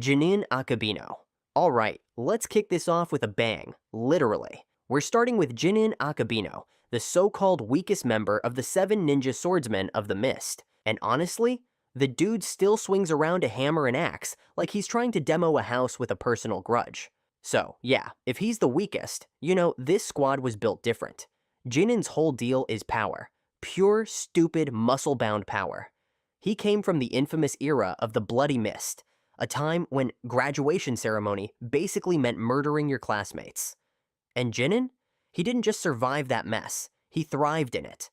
Jinin Akebino. Alright, let's kick this off with a bang, literally. We're starting with Jinin Akebino, the so-called weakest member of the Seven Ninja Swordsmen of the Mist. And honestly, the dude still swings around a hammer and axe like he's trying to demo a house with a personal grudge. So, yeah, if he's the weakest, this squad was built different. Jinin's whole deal is power. Pure, stupid, muscle-bound power. He came from the infamous era of the Bloody Mist, a time when graduation ceremony basically meant murdering your classmates. And Jinin? He didn't just survive that mess, he thrived in it.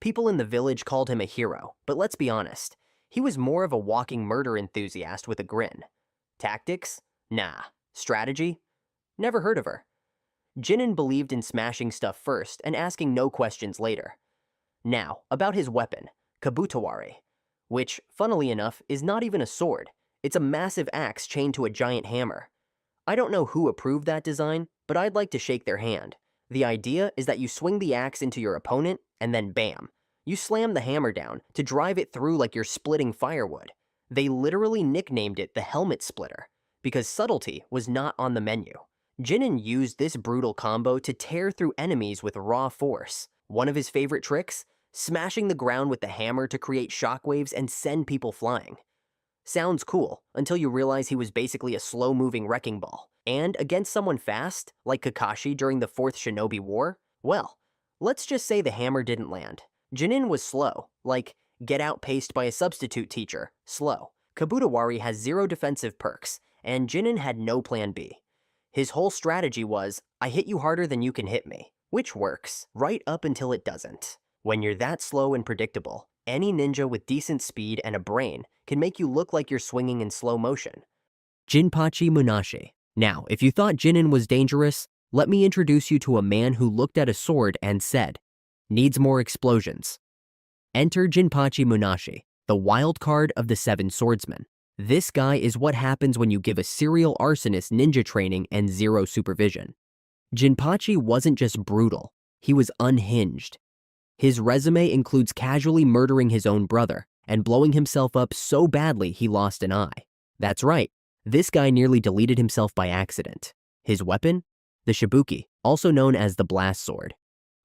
People in the village called him a hero, but let's be honest, he was more of a walking murder enthusiast with a grin. Tactics? Nah. Strategy? Never heard of her. Jinin believed in smashing stuff first and asking no questions later. Now, about his weapon, Kabutawari, which, funnily enough, is not even a sword. It's a massive axe chained to a giant hammer. I don't know who approved that design, but I'd like to shake their hand. The idea is that you swing the axe into your opponent, and then bam, you slam the hammer down to drive it through like you're splitting firewood. They literally nicknamed it the helmet splitter, because subtlety was not on the menu. Jinin used this brutal combo to tear through enemies with raw force. One of his favorite tricks? Smashing the ground with the hammer to create shockwaves and send people flying. Sounds cool, until you realize he was basically a slow-moving wrecking ball. And against someone fast, like Kakashi during the 4th Shinobi War, well, let's just say the hammer didn't land. Jinin was slow, like get outpaced by a substitute teacher, slow. Kabutawari has 0 defensive perks, and Jinin had no plan B. His whole strategy was, I hit you harder than you can hit me, which works, right up until it doesn't. When you're that slow and predictable, any ninja with decent speed and a brain can make you look like you're swinging in slow motion. Jinpachi Munashi. Now, if you thought Jinin was dangerous, let me introduce you to a man who looked at a sword and said, needs more explosions. Enter Jinpachi Munashi, the wild card of the Seven Swordsmen. This guy is what happens when you give a serial arsonist ninja training and 0 supervision. Jinpachi wasn't just brutal, he was unhinged. His resume includes casually murdering his own brother and blowing himself up so badly he lost an eye. That's right, this guy nearly deleted himself by accident. His weapon? The shibuki, also known as the blast sword.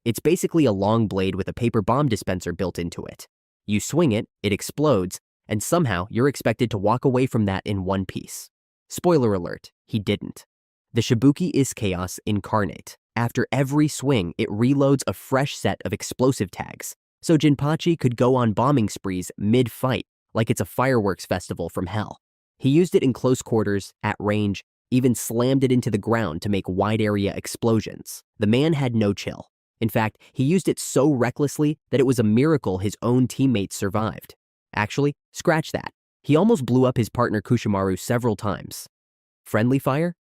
It's basically a long blade with a paper bomb dispenser built into it. You swing it, it explodes, and somehow you're expected to walk away from that in one piece. Spoiler alert, he didn't. The shibuki is chaos incarnate. After every swing, it reloads a fresh set of explosive tags, so Jinpachi could go on bombing sprees mid-fight, like it's a fireworks festival from hell. He used it in close quarters, at range, even slammed it into the ground to make wide-area explosions. The man had no chill. In fact, he used it so recklessly that it was a miracle his own teammates survived. Actually, scratch that. He almost blew up his partner Kushimaru several times. Friendly fire?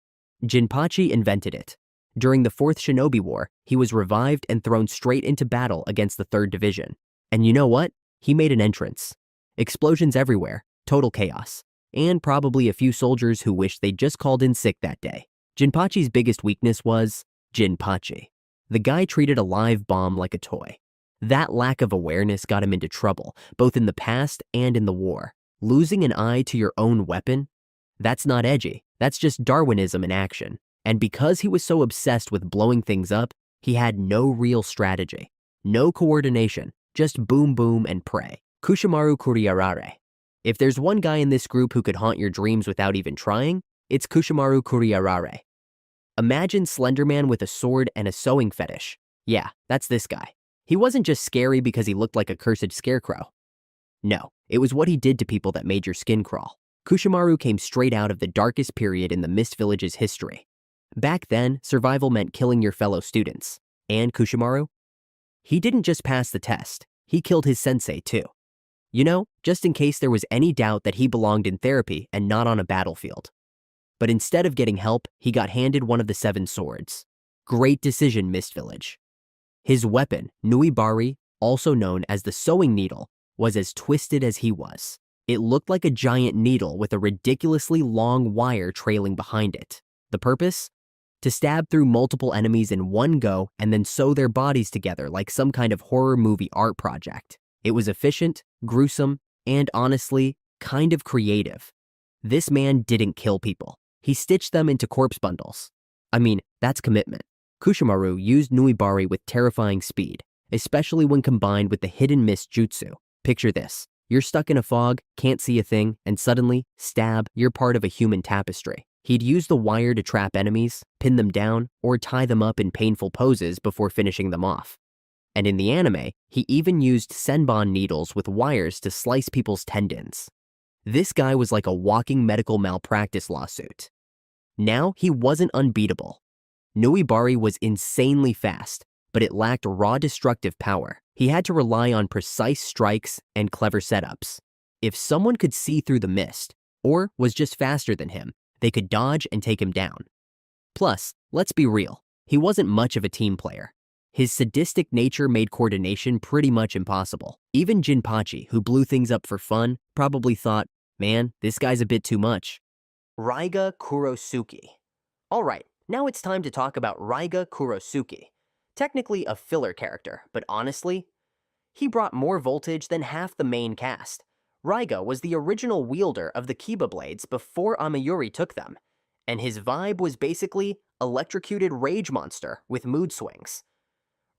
Jinpachi invented it. During the 4th Shinobi War, he was revived and thrown straight into battle against the 3rd Division. And you know what? He made an entrance. Explosions everywhere, total chaos, and probably a few soldiers who wished they'd just called in sick that day. Jinpachi's biggest weakness was Jinpachi. The guy treated a live bomb like a toy. That lack of awareness got him into trouble, both in the past and in the war. Losing an eye to your own weapon? That's not edgy, that's just Darwinism in action. And because he was so obsessed with blowing things up, he had no real strategy. No coordination, just boom boom and pray. Kushimaru Kuriarare. If there's one guy in this group who could haunt your dreams without even trying, it's Kushimaru Kuriarare. Imagine Slender Man with a sword and a sewing fetish. Yeah, that's this guy. He wasn't just scary because he looked like a cursed scarecrow. No, it was what he did to people that made your skin crawl. Kushimaru came straight out of the darkest period in the Mist Village's history. Back then, survival meant killing your fellow students. And Kushimaru? He didn't just pass the test, he killed his sensei too. Just in case there was any doubt that he belonged in therapy and not on a battlefield. But instead of getting help, he got handed one of the 7 swords. Great decision, Mist Village. His weapon, Nuibari, also known as the sewing needle, was as twisted as he was. It looked like a giant needle with a ridiculously long wire trailing behind it. The purpose? To stab through multiple enemies in one go and then sew their bodies together like some kind of horror movie art project. It was efficient, gruesome, and honestly, kind of creative. This man didn't kill people. He stitched them into corpse bundles. I mean, that's commitment. Kushimaru used Nuibari with terrifying speed, especially when combined with the hidden mist jutsu. Picture this. You're stuck in a fog, can't see a thing, and suddenly, stab, you're part of a human tapestry. He'd use the wire to trap enemies, pin them down, or tie them up in painful poses before finishing them off. And in the anime, he even used senbon needles with wires to slice people's tendons. This guy was like a walking medical malpractice lawsuit. Now, he wasn't unbeatable. Nuibari was insanely fast, but it lacked raw destructive power. He had to rely on precise strikes and clever setups. If someone could see through the mist, or was just faster than him, they could dodge and take him down. Plus, let's be real, he wasn't much of a team player. His sadistic nature made coordination pretty much impossible. Even Jinpachi, who blew things up for fun, probably thought, man, this guy's a bit too much. Raiga Kurosuki. Alright, now it's time to talk about Raiga Kurosuki. Technically a filler character, but honestly, he brought more voltage than half the main cast. Raiga was the original wielder of the Kiba blades before Ameyuri took them, and his vibe was basically electrocuted rage monster with mood swings.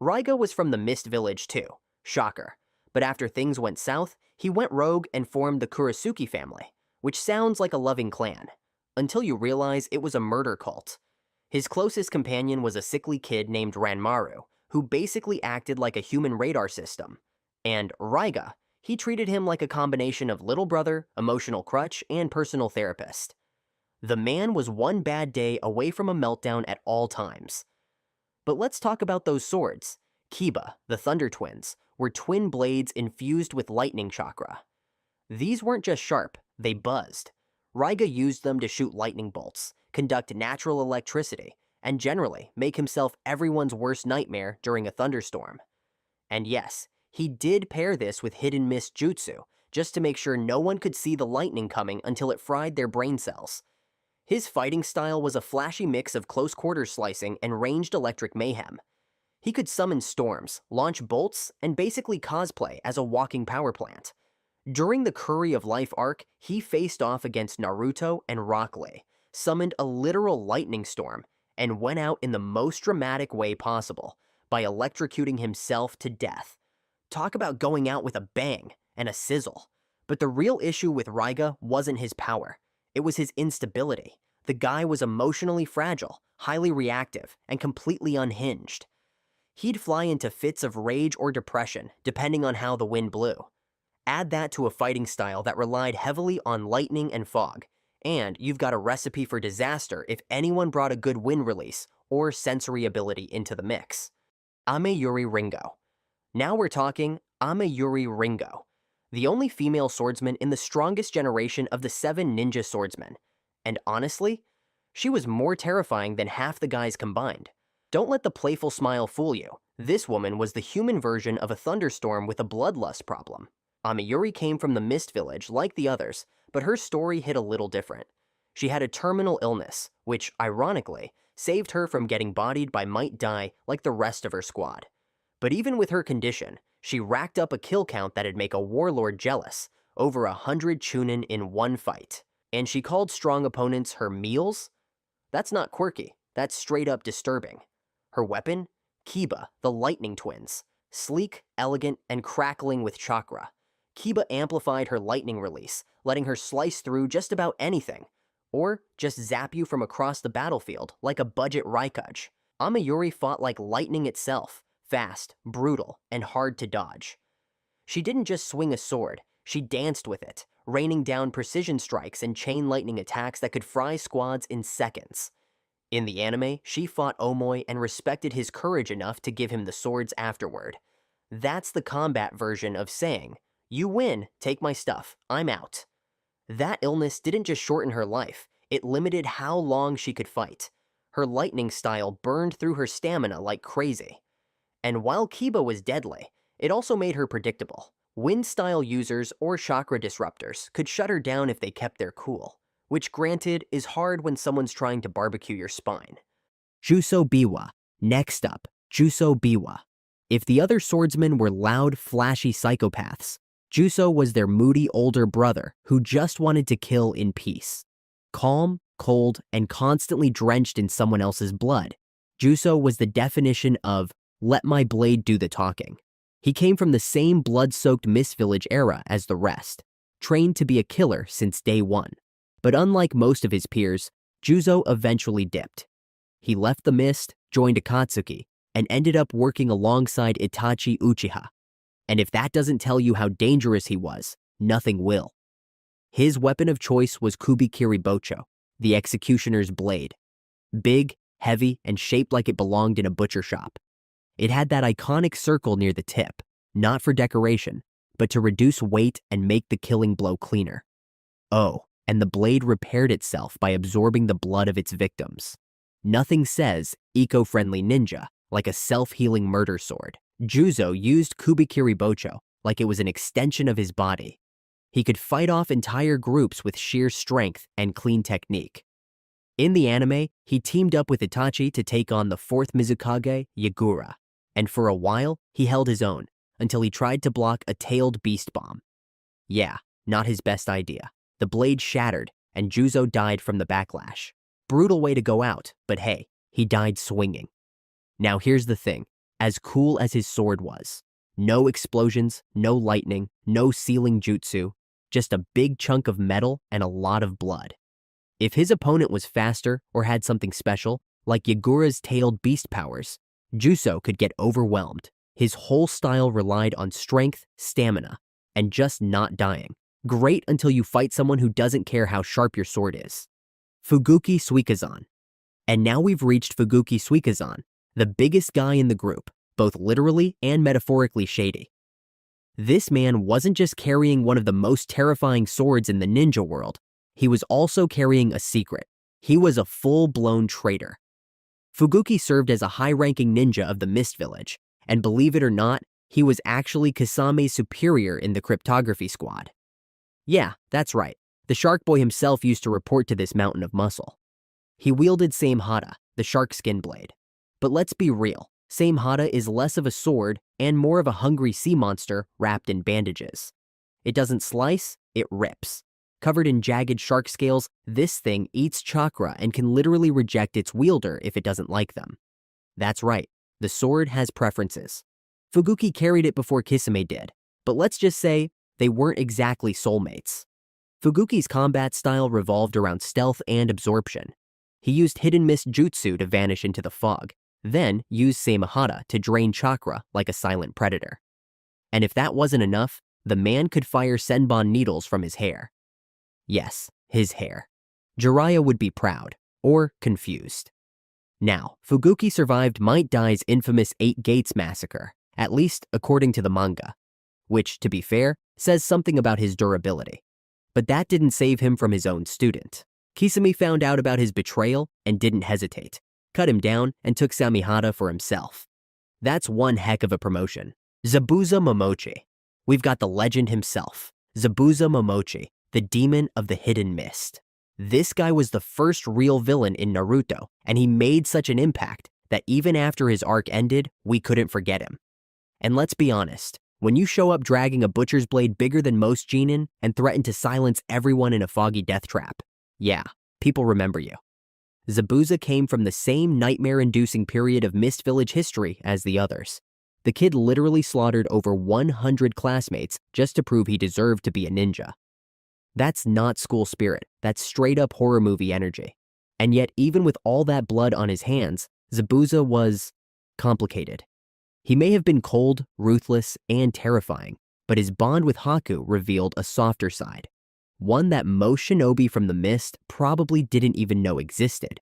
Raiga was from the Mist Village too, shocker, but after things went south, he went rogue and formed the Kurosuki family, which sounds like a loving clan, until you realize it was a murder cult. His closest companion was a sickly kid named Ranmaru, who basically acted like a human radar system. And Raiga, he treated him like a combination of little brother, emotional crutch, and personal therapist. The man was one bad day away from a meltdown at all times. But let's talk about those swords. Kiba, the Thunder Twins, were twin blades infused with lightning chakra. These weren't just sharp, they buzzed. Raiga used them to shoot lightning bolts, conduct natural electricity, and generally make himself everyone's worst nightmare during a thunderstorm. And yes, he did pair this with hidden mist jutsu, just to make sure no one could see the lightning coming until it fried their brain cells. His fighting style was a flashy mix of close-quarters slicing and ranged electric mayhem. He could summon storms, launch bolts, and basically cosplay as a walking power plant. During the Curry of Life arc, he faced off against Naruto and Rock Lee, summoned a literal lightning storm, and went out in the most dramatic way possible, by electrocuting himself to death. Talk about going out with a bang and a sizzle. But the real issue with Raiga wasn't his power. It was his instability. The guy was emotionally fragile, highly reactive, and completely unhinged. He'd fly into fits of rage or depression, depending on how the wind blew. Add that to a fighting style that relied heavily on lightning and fog, and you've got a recipe for disaster if anyone brought a good wind release or sensory ability into the mix. Ameyuri Ringo. Now we're talking Ameyuri Ringo, the only female swordsman in the strongest generation of the Seven Ninja Swordsmen. And honestly, she was more terrifying than half the guys combined. Don't let the playful smile fool you. This woman was the human version of a thunderstorm with a bloodlust problem. Ameyuri came from the Mist Village like the others, but her story hit a little different. She had a terminal illness, which, ironically, saved her from getting bodied by Might Dai like the rest of her squad. But even with her condition, she racked up a kill count that'd make a warlord jealous, over 100 chunin in one fight. And she called strong opponents her meals? That's not quirky, that's straight up disturbing. Her weapon? Kiba, the Lightning Twins. Sleek, elegant, and crackling with chakra. Kiba amplified her lightning release, letting her slice through just about anything, or just zap you from across the battlefield like a budget Raikage. Ameyuri fought like lightning itself, fast, brutal, and hard to dodge. She didn't just swing a sword, she danced with it, raining down precision strikes and chain lightning attacks that could fry squads in seconds. In the anime, she fought Omoe and respected his courage enough to give him the swords afterward. That's the combat version of saying, "You win, take my stuff, I'm out." That illness didn't just shorten her life, it limited how long she could fight. Her lightning style burned through her stamina like crazy. And while Kiba was deadly, it also made her predictable. Wind-style users or chakra disruptors could shut her down if they kept their cool, which granted is hard when someone's trying to barbecue your spine. Juzo Biwa. Next up, Juzo Biwa. If the other swordsmen were loud, flashy psychopaths, Juzo was their moody older brother who just wanted to kill in peace. Calm, cold, and constantly drenched in someone else's blood, Juzo was the definition of let my blade do the talking. He came from the same blood-soaked Mist Village era as the rest, trained to be a killer since day one. But unlike most of his peers, Juzo eventually dipped. He left the Mist, joined Akatsuki, and ended up working alongside Itachi Uchiha. And if that doesn't tell you how dangerous he was, nothing will. His weapon of choice was Kubikiri Bocho, the executioner's blade. Big, heavy, and shaped like it belonged in a butcher shop. It had that iconic circle near the tip, not for decoration, but to reduce weight and make the killing blow cleaner. Oh, and the blade repaired itself by absorbing the blood of its victims. Nothing says eco-friendly ninja like a self-healing murder sword. Juzo used Kubikiri Bocho like it was an extension of his body. He could fight off entire groups with sheer strength and clean technique. In the anime, he teamed up with Itachi to take on the 4th Mizukage, Yagura, and for a while, he held his own, until he tried to block a tailed beast bomb. Yeah, not his best idea. The blade shattered, and Juzo died from the backlash. Brutal way to go out, but hey, he died swinging. Now here's the thing, as cool as his sword was, no explosions, no lightning, no sealing jutsu, just a big chunk of metal and a lot of blood. If his opponent was faster or had something special, like Yagura's tailed beast powers, Juzo could get overwhelmed. His whole style relied on strength, stamina, and just not dying. Great until you fight someone who doesn't care how sharp your sword is. Fuguki Suikazan. And now we've reached Fuguki Suikazan, the biggest guy in the group, both literally and metaphorically shady. This man wasn't just carrying one of the most terrifying swords in the ninja world, he was also carrying a secret. He was a full-blown traitor. Fuguki served as a high-ranking ninja of the Mist Village, and believe it or not, he was actually Kisame's superior in the cryptography squad. Yeah, that's right. The Shark Boy himself used to report to this mountain of muscle. He wielded Same Hata, the shark skin blade. But let's be real, Same Hata is less of a sword and more of a hungry sea monster wrapped in bandages. It doesn't slice, it rips. Covered in jagged shark scales, this thing eats chakra and can literally reject its wielder if it doesn't like them. That's right, the sword has preferences. Fuguki carried it before Kisame did, but let's just say they weren't exactly soulmates. Fuguki's combat style revolved around stealth and absorption. He used hidden mist jutsu to vanish into the fog, then used Samehata to drain chakra like a silent predator. And if that wasn't enough, the man could fire senbon needles from his hair. Yes, his hair. Jiraiya would be proud, or confused. Now, Fuguki survived Might Dai's infamous 8 Gates massacre, at least according to the manga, which, to be fair, says something about his durability. But that didn't save him from his own student. Kisame found out about his betrayal and didn't hesitate, cut him down and took Samehata for himself. That's one heck of a promotion. Zabuza Momochi. We've got the legend himself, Zabuza Momochi, the demon of the hidden mist. This guy was the first real villain in Naruto, and he made such an impact that even after his arc ended, we couldn't forget him. And let's be honest, when you show up dragging a butcher's blade bigger than most Jinin and threaten to silence everyone in a foggy death trap, yeah, people remember you. Zabuza came from the same nightmare-inducing period of Mist Village history as the others. The kid literally slaughtered over 100 classmates just to prove he deserved to be a ninja. That's not school spirit, that's straight-up horror movie energy. And yet, even with all that blood on his hands, Zabuza was complicated. He may have been cold, ruthless, and terrifying, but his bond with Haku revealed a softer side. One that most shinobi from the Mist probably didn't even know existed.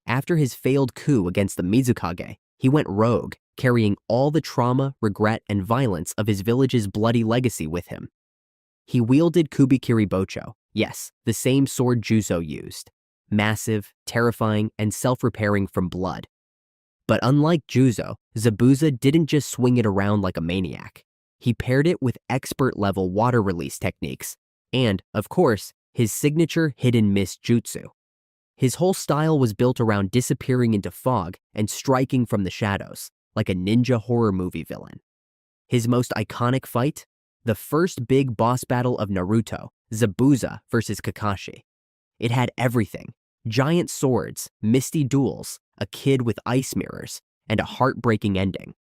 After his failed coup against the Mizukage, he went rogue, carrying all the trauma, regret, and violence of his village's bloody legacy with him. He wielded Kubikiri Bocho, yes, the same sword Juzo used. Massive, terrifying, and self-repairing from blood. But unlike Juzo, Zabuza didn't just swing it around like a maniac. He paired it with expert-level water release techniques, and, of course, his signature hidden mist jutsu. His whole style was built around disappearing into fog and striking from the shadows, like a ninja horror movie villain. His most iconic fight? the first big boss battle of Naruto, Zabuza versus Kakashi. It had everything: giant swords, misty duels, a kid with ice mirrors, and a heartbreaking ending.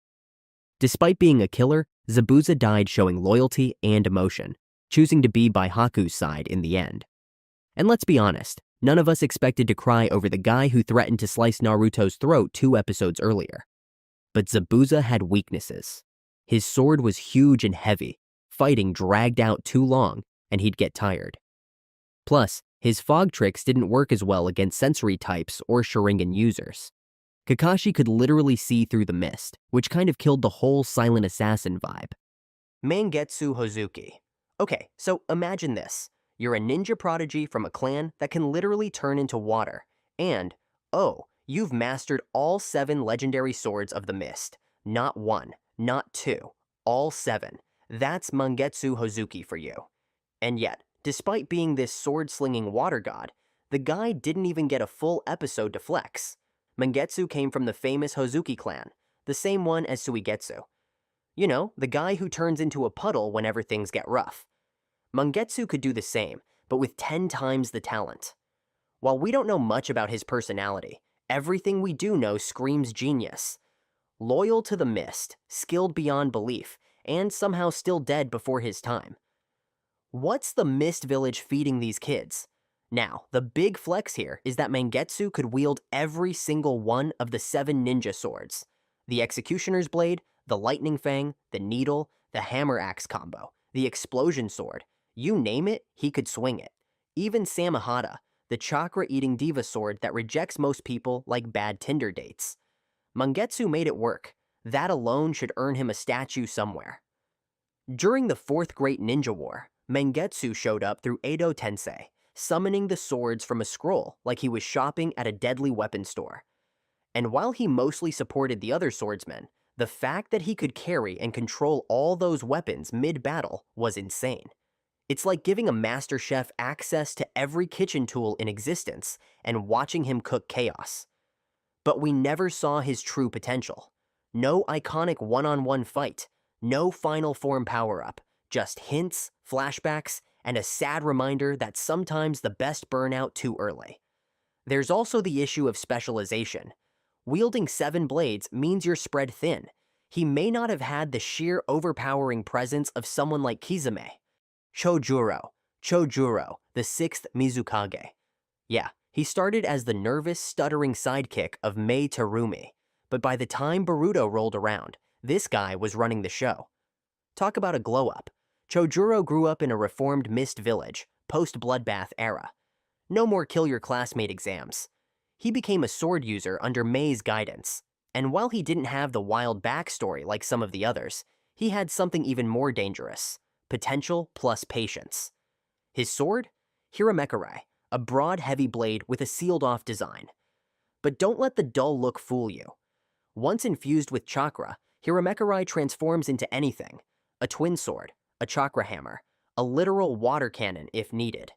Despite being a killer, Zabuza died showing loyalty and emotion, choosing to be by Haku's side in the end. And let's be honest, none of us expected to cry over the guy who threatened to slice Naruto's throat 2 episodes earlier. But Zabuza had weaknesses. His sword was huge and heavy, fighting dragged out too long, and he'd get tired. Plus, his fog tricks didn't work as well against sensory types or Sharingan users. Kakashi could literally see through the mist, which kind of killed the whole silent assassin vibe. Mangetsu Hozuki. Okay, so imagine this. You're a ninja prodigy from a clan that can literally turn into water, and, oh, you've mastered all 7 legendary swords of the mist. Not 1, not 2, all 7. That's Mangetsu Hozuki for you. And yet, despite being this sword-slinging water god, the guy didn't even get a full episode to flex. Mangetsu came from the famous Hozuki clan, the same one as Suigetsu. You know, the guy who turns into a puddle whenever things get rough. Mangetsu could do the same, but with 10 times the talent. While we don't know much about his personality, everything we do know screams genius. Loyal to the mist, skilled beyond belief, and somehow still dead before his time. What's the Mist Village feeding these kids? Now, the big flex here is that Mangetsu could wield every single one of the 7 ninja swords. The Executioner's Blade, the Lightning Fang, the Needle, the Hammer Axe combo, the Explosion Sword. You name it, he could swing it. Even Samehada, the chakra-eating diva sword that rejects most people like bad Tinder dates. Mangetsu made it work. That alone should earn him a statue somewhere. During the 4th Great Ninja War, Mangetsu showed up through Edo Tensei, summoning the swords from a scroll like he was shopping at a deadly weapon store. And while he mostly supported the other swordsmen, the fact that he could carry and control all those weapons mid-battle was insane. It's like giving a master chef access to every kitchen tool in existence and watching him cook chaos. But we never saw his true potential. No iconic one-on-one fight, no final form power-up, just hints, flashbacks, and a sad reminder that sometimes the best burn out too early. There's also the issue of specialization. Wielding 7 blades means you're spread thin. He may not have had the sheer overpowering presence of someone like Kisame. Chojuro, the 6th Mizukage. Yeah, he started as the nervous, stuttering sidekick of Mei Terumi, but by the time Boruto rolled around, this guy was running the show. Talk about a glow-up. Chojuro grew up in a reformed Mist Village, post-bloodbath era. No more kill-your-classmate exams. He became a sword user under Mei's guidance, and while he didn't have the wild backstory like some of the others, he had something even more dangerous: potential plus patience. His sword? Hiramekare, a broad, heavy blade with a sealed-off design. But don't let the dull look fool you. Once infused with chakra, Hiramekare transforms into anything: a twin sword, a chakra hammer, a literal water cannon if needed.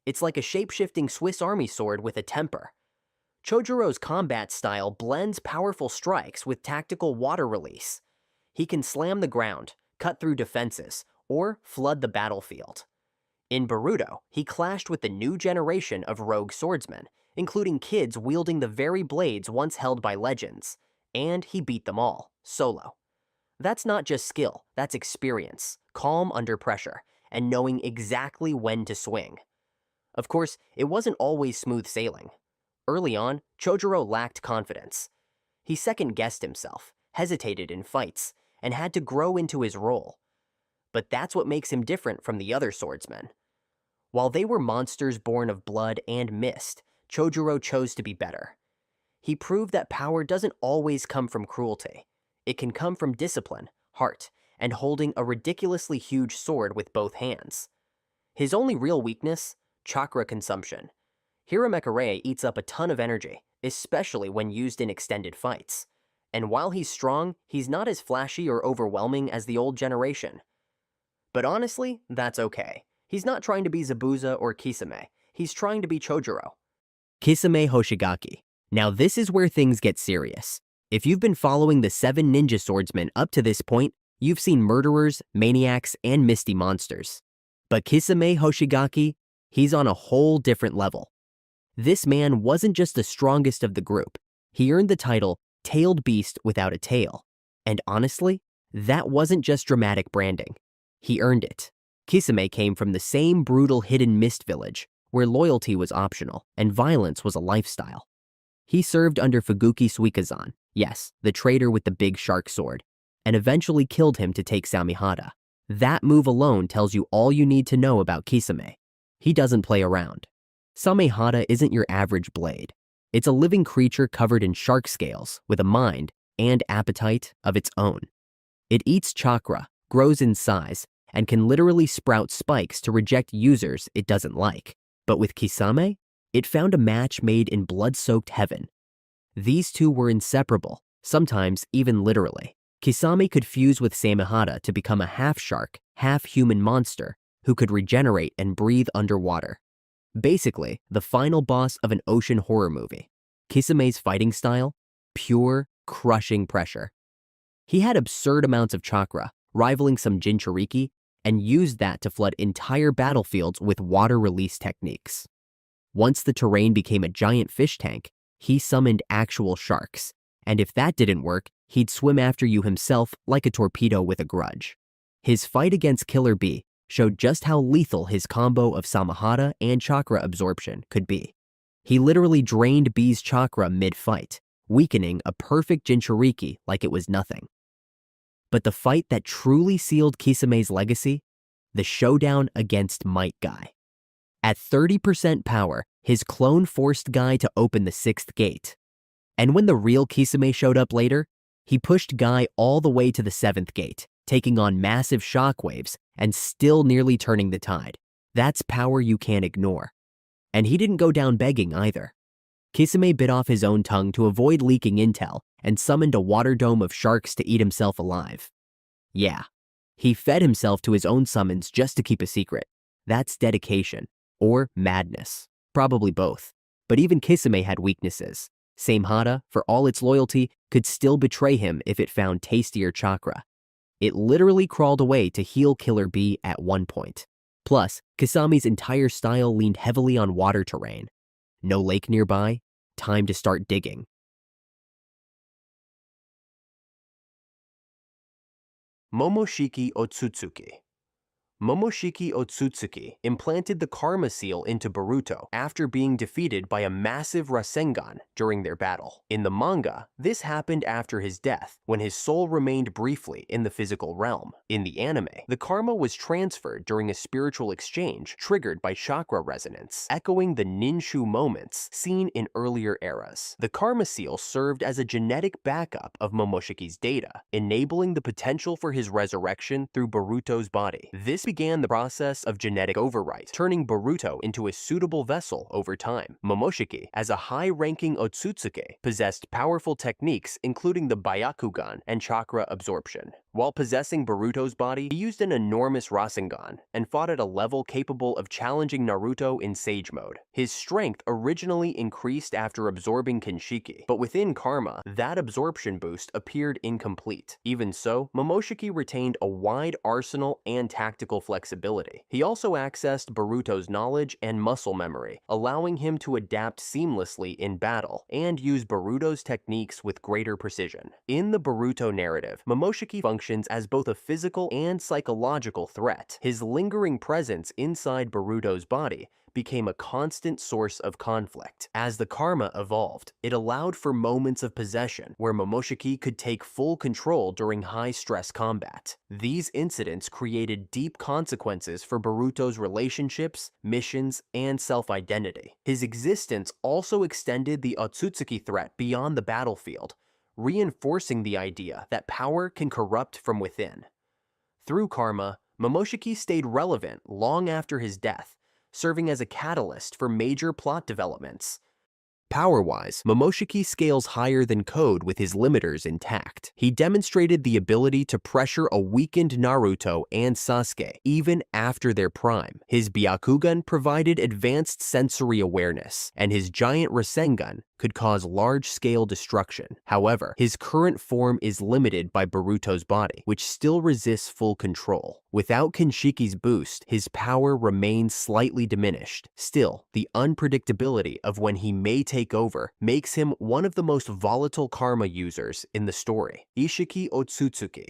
It's like a shape-shifting Swiss Army sword with a temper. Chojuro's combat style blends powerful strikes with tactical water release. He can slam the ground, cut through defenses, or flood the battlefield. In Boruto, he clashed with the new generation of rogue swordsmen, including kids wielding the very blades once held by legends, and he beat them all, solo. That's not just skill, that's experience, calm under pressure, and knowing exactly when to swing. Of course, it wasn't always smooth sailing. Early on, Chojuro lacked confidence. He second-guessed himself, hesitated in fights, and had to grow into his role. But that's what makes him different from the other swordsmen. While they were monsters born of blood and mist, Chojuro chose to be better. He proved that power doesn't always come from cruelty. It can come from discipline, heart, and holding a ridiculously huge sword with both hands. His only real weakness? Chakra consumption. Hiramekare eats up a ton of energy, especially when used in extended fights. And while he's strong, he's not as flashy or overwhelming as the old generation. But honestly, that's okay. He's not trying to be Zabuza or Kisame. He's trying to be Chojuro. Kisame Hoshigaki. Now this is where things get serious. If you've been following the 7 Ninja Swordsmen up to this point, you've seen murderers, maniacs, and misty monsters. But Kisame Hoshigaki, he's on a whole different level. This man wasn't just the strongest of the group. He earned the title Tailed Beast Without a Tail. And honestly, that wasn't just dramatic branding. He earned it. Kisame came from the same brutal hidden mist village, where loyalty was optional and violence was a lifestyle. He served under Fuguki Suikazan, yes, the traitor with the big shark sword, and eventually killed him to take Samihara. That move alone tells you all you need to know about Kisame. He doesn't play around. Samihara isn't your average blade. It's a living creature covered in shark scales with a mind and appetite of its own. It eats chakra, grows in size, and can literally sprout spikes to reject users it doesn't like. But with Kisame, it found a match made in blood-soaked heaven. These two were inseparable, sometimes even literally. Kisame could fuse with Samihara to become a half-shark, half-human monster who could regenerate and breathe underwater. Basically, the final boss of an ocean horror movie. Kisame's fighting style? Pure, crushing pressure. He had absurd amounts of chakra, rivaling some Jinchuriki, and used that to flood entire battlefields with water release techniques. Once the terrain became a giant fish tank, he summoned actual sharks, and if that didn't work, he'd swim after you himself like a torpedo with a grudge. His fight against Killer Bee showed just how lethal his combo of Samihara and chakra absorption could be. He literally drained Bee's chakra mid-fight, weakening a perfect Jinchuriki like it was nothing. But the fight that truly sealed Kisame's legacy? The showdown against Might Guy. At 30% power, his clone forced Guy to open the 6th gate. And when the real Kisame showed up later, he pushed Guy all the way to the 7th gate, taking on massive shockwaves and still nearly turning the tide. That's power you can't ignore. And he didn't go down begging either. Kisame bit off his own tongue to avoid leaking intel and summoned a water dome of sharks to eat himself alive. Yeah, he fed himself to his own summons just to keep a secret. That's dedication, or madness. Probably both. But even Kisame had weaknesses. Samihara, for all its loyalty, could still betray him if it found tastier chakra. It literally crawled away to heal Killer Bee at one point. Plus, Kisame's entire style leaned heavily on water terrain. No lake nearby, time to start digging. Momoshiki Otsutsuki. Momoshiki Otsutsuki implanted the Karma Seal into Boruto after being defeated by a massive Rasengan during their battle. In the manga, this happened after his death, when his soul remained briefly in the physical realm. In the anime, the Karma was transferred during a spiritual exchange triggered by chakra resonance, echoing the Ninshu moments seen in earlier eras. The Karma Seal served as a genetic backup of Momoshiki's data, enabling the potential for his resurrection through Boruto's body. This began the process of genetic overwrite, turning Boruto into a suitable vessel over time. Momoshiki, as a high-ranking Otsutsuki, possessed powerful techniques including the Byakugan and chakra absorption. While possessing Boruto's body, he used an enormous Rasengan and fought at a level capable of challenging Naruto in Sage Mode. His strength originally increased after absorbing Kinshiki, but within Karma, that absorption boost appeared incomplete. Even so, Momoshiki retained a wide arsenal and tactical flexibility. He also accessed Boruto's knowledge and muscle memory, allowing him to adapt seamlessly in battle and use Boruto's techniques with greater precision. In the Boruto narrative, Momoshiki functions as both a physical and psychological threat. His lingering presence inside Boruto's body became a constant source of conflict. As the Karma evolved, it allowed for moments of possession where Momoshiki could take full control during high-stress combat. These incidents created deep consequences for Boruto's relationships, missions, and self-identity. His existence also extended the Otsutsuki threat beyond the battlefield, reinforcing the idea that power can corrupt from within. Through Karma, Momoshiki stayed relevant long after his death, serving as a catalyst for major plot developments. Power-wise, Momoshiki scales higher than Code with his limiters intact. He demonstrated the ability to pressure a weakened Naruto and Sasuke even after their prime. His Byakugan provided advanced sensory awareness, and his giant Rasengan could cause large-scale destruction. However, his current form is limited by Boruto's body, which still resists full control. Without Kenshiki's boost, his power remains slightly diminished. Still, the unpredictability of when he may take over makes him one of the most volatile karma users in the story. Isshiki Otsutsuki.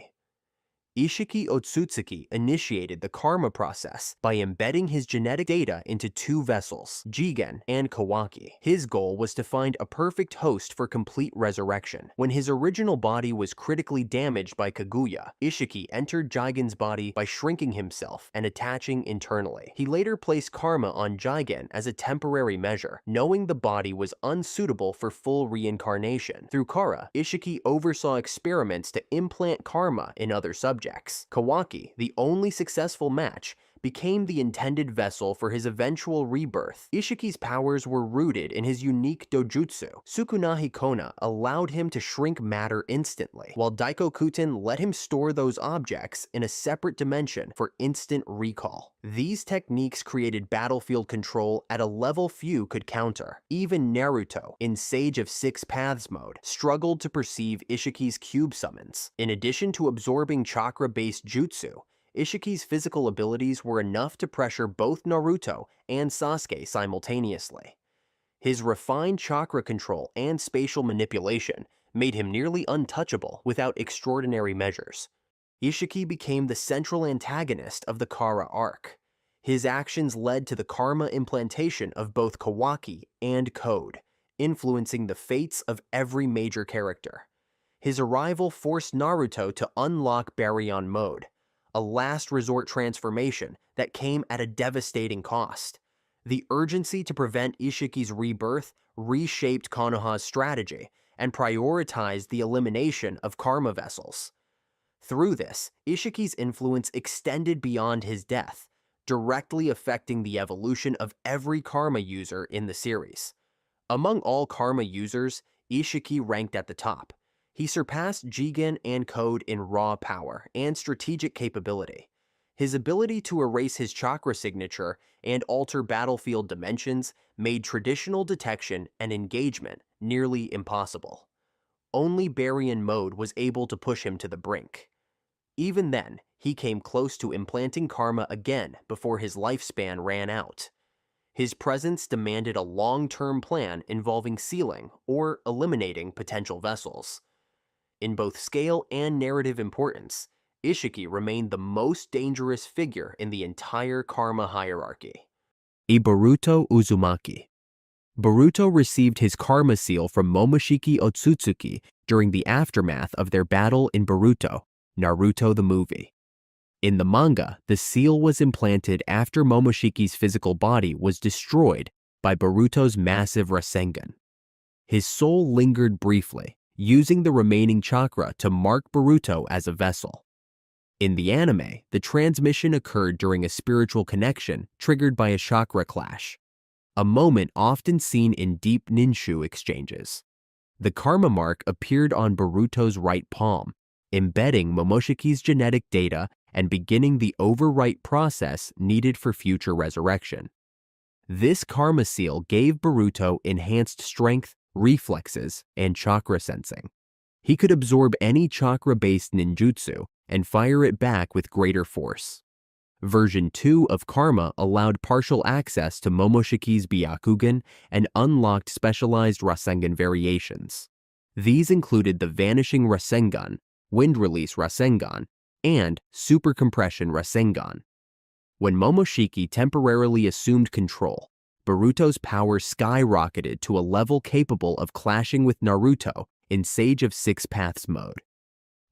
Isshiki Otsutsuki initiated the karma process by embedding his genetic data into two vessels, Jigen and Kawaki. His goal was to find a perfect host for complete resurrection. When his original body was critically damaged by Kaguya, Isshiki entered Jigen's body by shrinking himself and attaching internally. He later placed karma on Jigen as a temporary measure, knowing the body was unsuitable for full reincarnation. Through Kara, Isshiki oversaw experiments to implant karma in other subjects. Kawaki, the only successful match, became the intended vessel for his eventual rebirth. Ishiki's powers were rooted in his unique Dojutsu. Sukunahi Kona allowed him to shrink matter instantly, while Daikokuten let him store those objects in a separate dimension for instant recall. These techniques created battlefield control at a level few could counter. Even Naruto, in Sage of Six Paths mode, struggled to perceive Ishiki's cube summons. In addition to absorbing chakra-based jutsu, Ishiki's physical abilities were enough to pressure both Naruto and Sasuke simultaneously. His refined chakra control and spatial manipulation made him nearly untouchable without extraordinary measures. Isshiki became the central antagonist of the Kara arc. His actions led to the karma implantation of both Kawaki and Code, influencing the fates of every major character. His arrival forced Naruto to unlock Baryon mode, a last resort transformation that came at a devastating cost. The urgency to prevent Ishiki's rebirth reshaped Konoha's strategy and prioritized the elimination of karma vessels. Through this, Ishiki's influence extended beyond his death, directly affecting the evolution of every karma user in the series. Among all karma users, Isshiki ranked at the top. He surpassed Jigen and Code in raw power and strategic capability. His ability to erase his chakra signature and alter battlefield dimensions made traditional detection and engagement nearly impossible. Only Baryon mode was able to push him to the brink. Even then, he came close to implanting karma again before his lifespan ran out. His presence demanded a long-term plan involving sealing or eliminating potential vessels. In both scale and narrative importance, Isshiki remained the most dangerous figure in the entire karma hierarchy. Boruto Uzumaki. Boruto received his karma seal from Momoshiki Otsutsuki during the aftermath of their battle in Boruto, Naruto the movie. In the manga, the seal was implanted after Momoshiki's physical body was destroyed by Boruto's massive Rasengan. His soul lingered briefly, using the remaining chakra to mark Boruto as a vessel. In the anime, the transmission occurred during a spiritual connection triggered by a chakra clash, a moment often seen in deep ninshu exchanges. The karma mark appeared on Boruto's right palm, embedding Momoshiki's genetic data and beginning the overwrite process needed for future resurrection. This karma seal gave Boruto enhanced strength, reflexes, and chakra sensing. He could absorb any chakra-based ninjutsu and fire it back with greater force. Version 2 of Karma allowed partial access to Momoshiki's Byakugan and unlocked specialized Rasengan variations. These included the Vanishing Rasengan, Wind Release Rasengan, and Super Compression Rasengan. When Momoshiki temporarily assumed control, Boruto's power skyrocketed to a level capable of clashing with Naruto in Sage of Six Paths mode.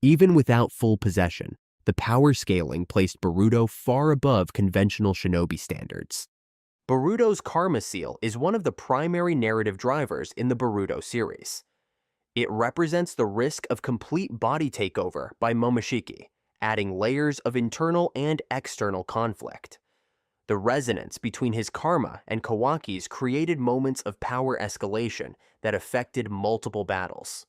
Even without full possession, the power scaling placed Boruto far above conventional shinobi standards. Boruto's Karma Seal is one of the primary narrative drivers in the Boruto series. It represents the risk of complete body takeover by Momoshiki, adding layers of internal and external conflict. The resonance between his karma and Kawaki's created moments of power escalation that affected multiple battles.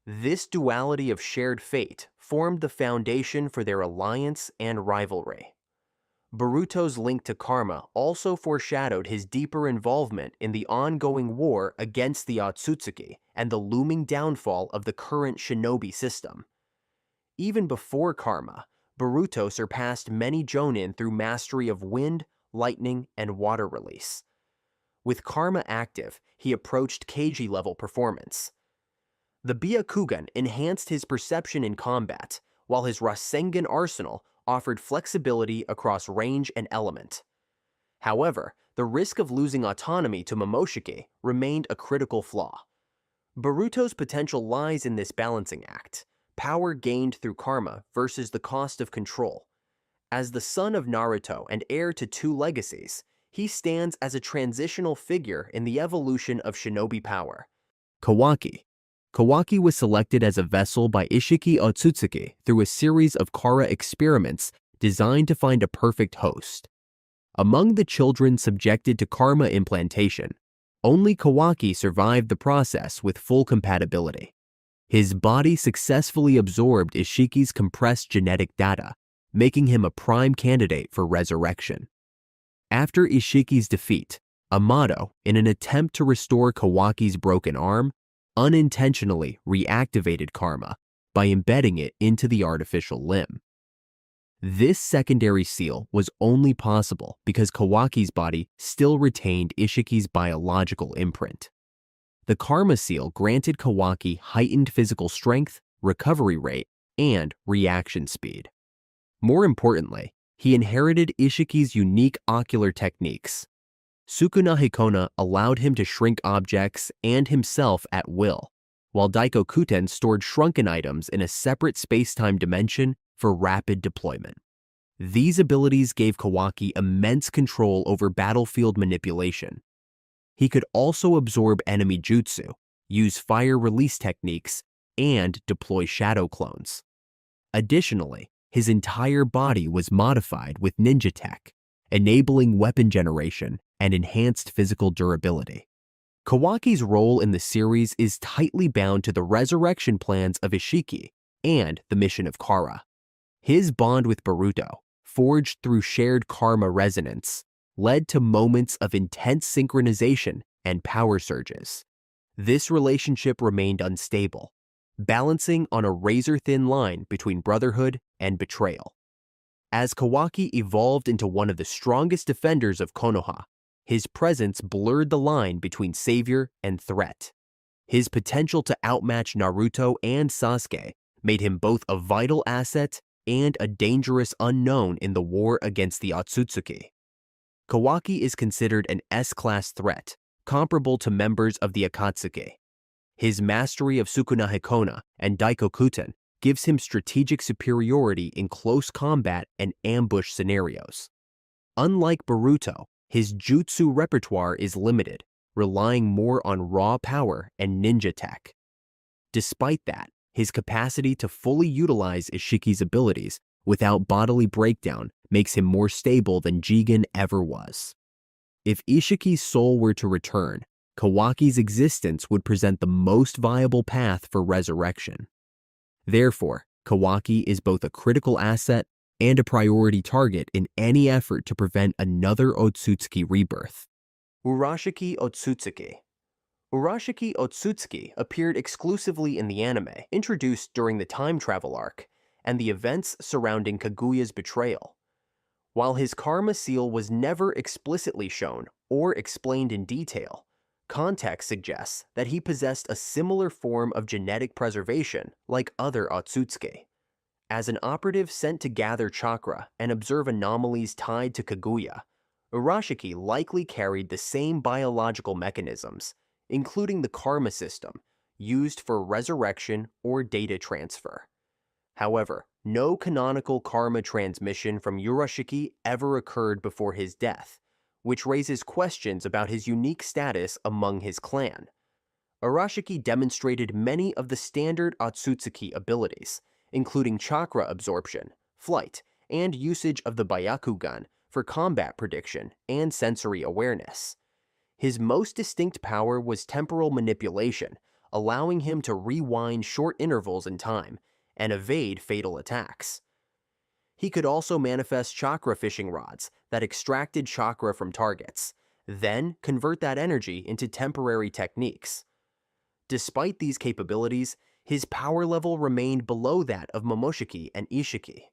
This duality of shared fate formed the foundation for their alliance and rivalry. Boruto's link to karma also foreshadowed his deeper involvement in the ongoing war against the Otsutsuki and the looming downfall of the current shinobi system. Even before karma, Boruto surpassed many jonin through mastery of wind, lightning, and water release. With karma active, he approached Keiji-level performance. The Byakugan enhanced his perception in combat, while his Rasengan arsenal offered flexibility across range and element. However, the risk of losing autonomy to Momoshiki remained a critical flaw. Boruto's potential lies in this balancing act, power gained through karma versus the cost of control. As the son of Naruto and heir to two legacies, he stands as a transitional figure in the evolution of shinobi power. Kawaki. Kawaki was selected as a vessel by Isshiki Otsutsuki through a series of Kara experiments designed to find a perfect host. Among the children subjected to karma implantation, only Kawaki survived the process with full compatibility. His body successfully absorbed Isshiki's compressed genetic data, making him a prime candidate for resurrection. After Isshiki's defeat, Amato, in an attempt to restore Kawaki's broken arm, unintentionally reactivated karma by embedding it into the artificial limb. This secondary seal was only possible because Kawaki's body still retained Ishiki's biological imprint. The karma seal granted Kawaki heightened physical strength, recovery rate, and reaction speed. More importantly, he inherited Ishiki's unique ocular techniques. Sukuna Hikona allowed him to shrink objects and himself at will, while Daikokuten stored shrunken items in a separate space-time dimension for rapid deployment. These abilities gave Kawaki immense control over battlefield manipulation. He could also absorb enemy jutsu, use fire release techniques, and deploy shadow clones. Additionally, his entire body was modified with ninja tech, enabling weapon generation and enhanced physical durability. Kawaki's role in the series is tightly bound to the resurrection plans of Isshiki and the mission of Kara. His bond with Boruto, forged through shared karma resonance, led to moments of intense synchronization and power surges. This relationship remained unstable, balancing on a razor-thin line between brotherhood and betrayal. As Kawaki evolved into one of the strongest defenders of Konoha, his presence blurred the line between savior and threat. His potential to outmatch Naruto and Sasuke made him both a vital asset and a dangerous unknown in the war against the Otsutsuki. Kawaki is considered an S-class threat, comparable to members of the Akatsuki. His mastery of Sukuna Hikona and Daikokuten gives him strategic superiority in close combat and ambush scenarios. Unlike Boruto, his jutsu repertoire is limited, relying more on raw power and ninja tech. Despite that, his capacity to fully utilize Ishiki's abilities without bodily breakdown makes him more stable than Jigen ever was. If Ishiki's soul were to return, Kawaki's existence would present the most viable path for resurrection. Therefore, Kawaki is both a critical asset and a priority target in any effort to prevent another Otsutsuki rebirth. Urashiki Otsutsuki. Urashiki Otsutsuki appeared exclusively in the anime, introduced during the time travel arc, and the events surrounding Kaguya's betrayal. While his karma seal was never explicitly shown or explained in detail, context suggests that he possessed a similar form of genetic preservation like other Otsutsuki. As an operative sent to gather chakra and observe anomalies tied to Kaguya, Urashiki likely carried the same biological mechanisms, including the karma system, used for resurrection or data transfer. However, no canonical karma transmission from Urashiki ever occurred before his death, which raises questions about his unique status among his clan. Urashiki demonstrated many of the standard Otsutsuki abilities, including chakra absorption, flight, and usage of the Byakugan for combat prediction and sensory awareness. His most distinct power was temporal manipulation, allowing him to rewind short intervals in time and evade fatal attacks. He could also manifest chakra fishing rods that extracted chakra from targets, then convert that energy into temporary techniques. Despite these capabilities, his power level remained below that of Momoshiki and Isshiki.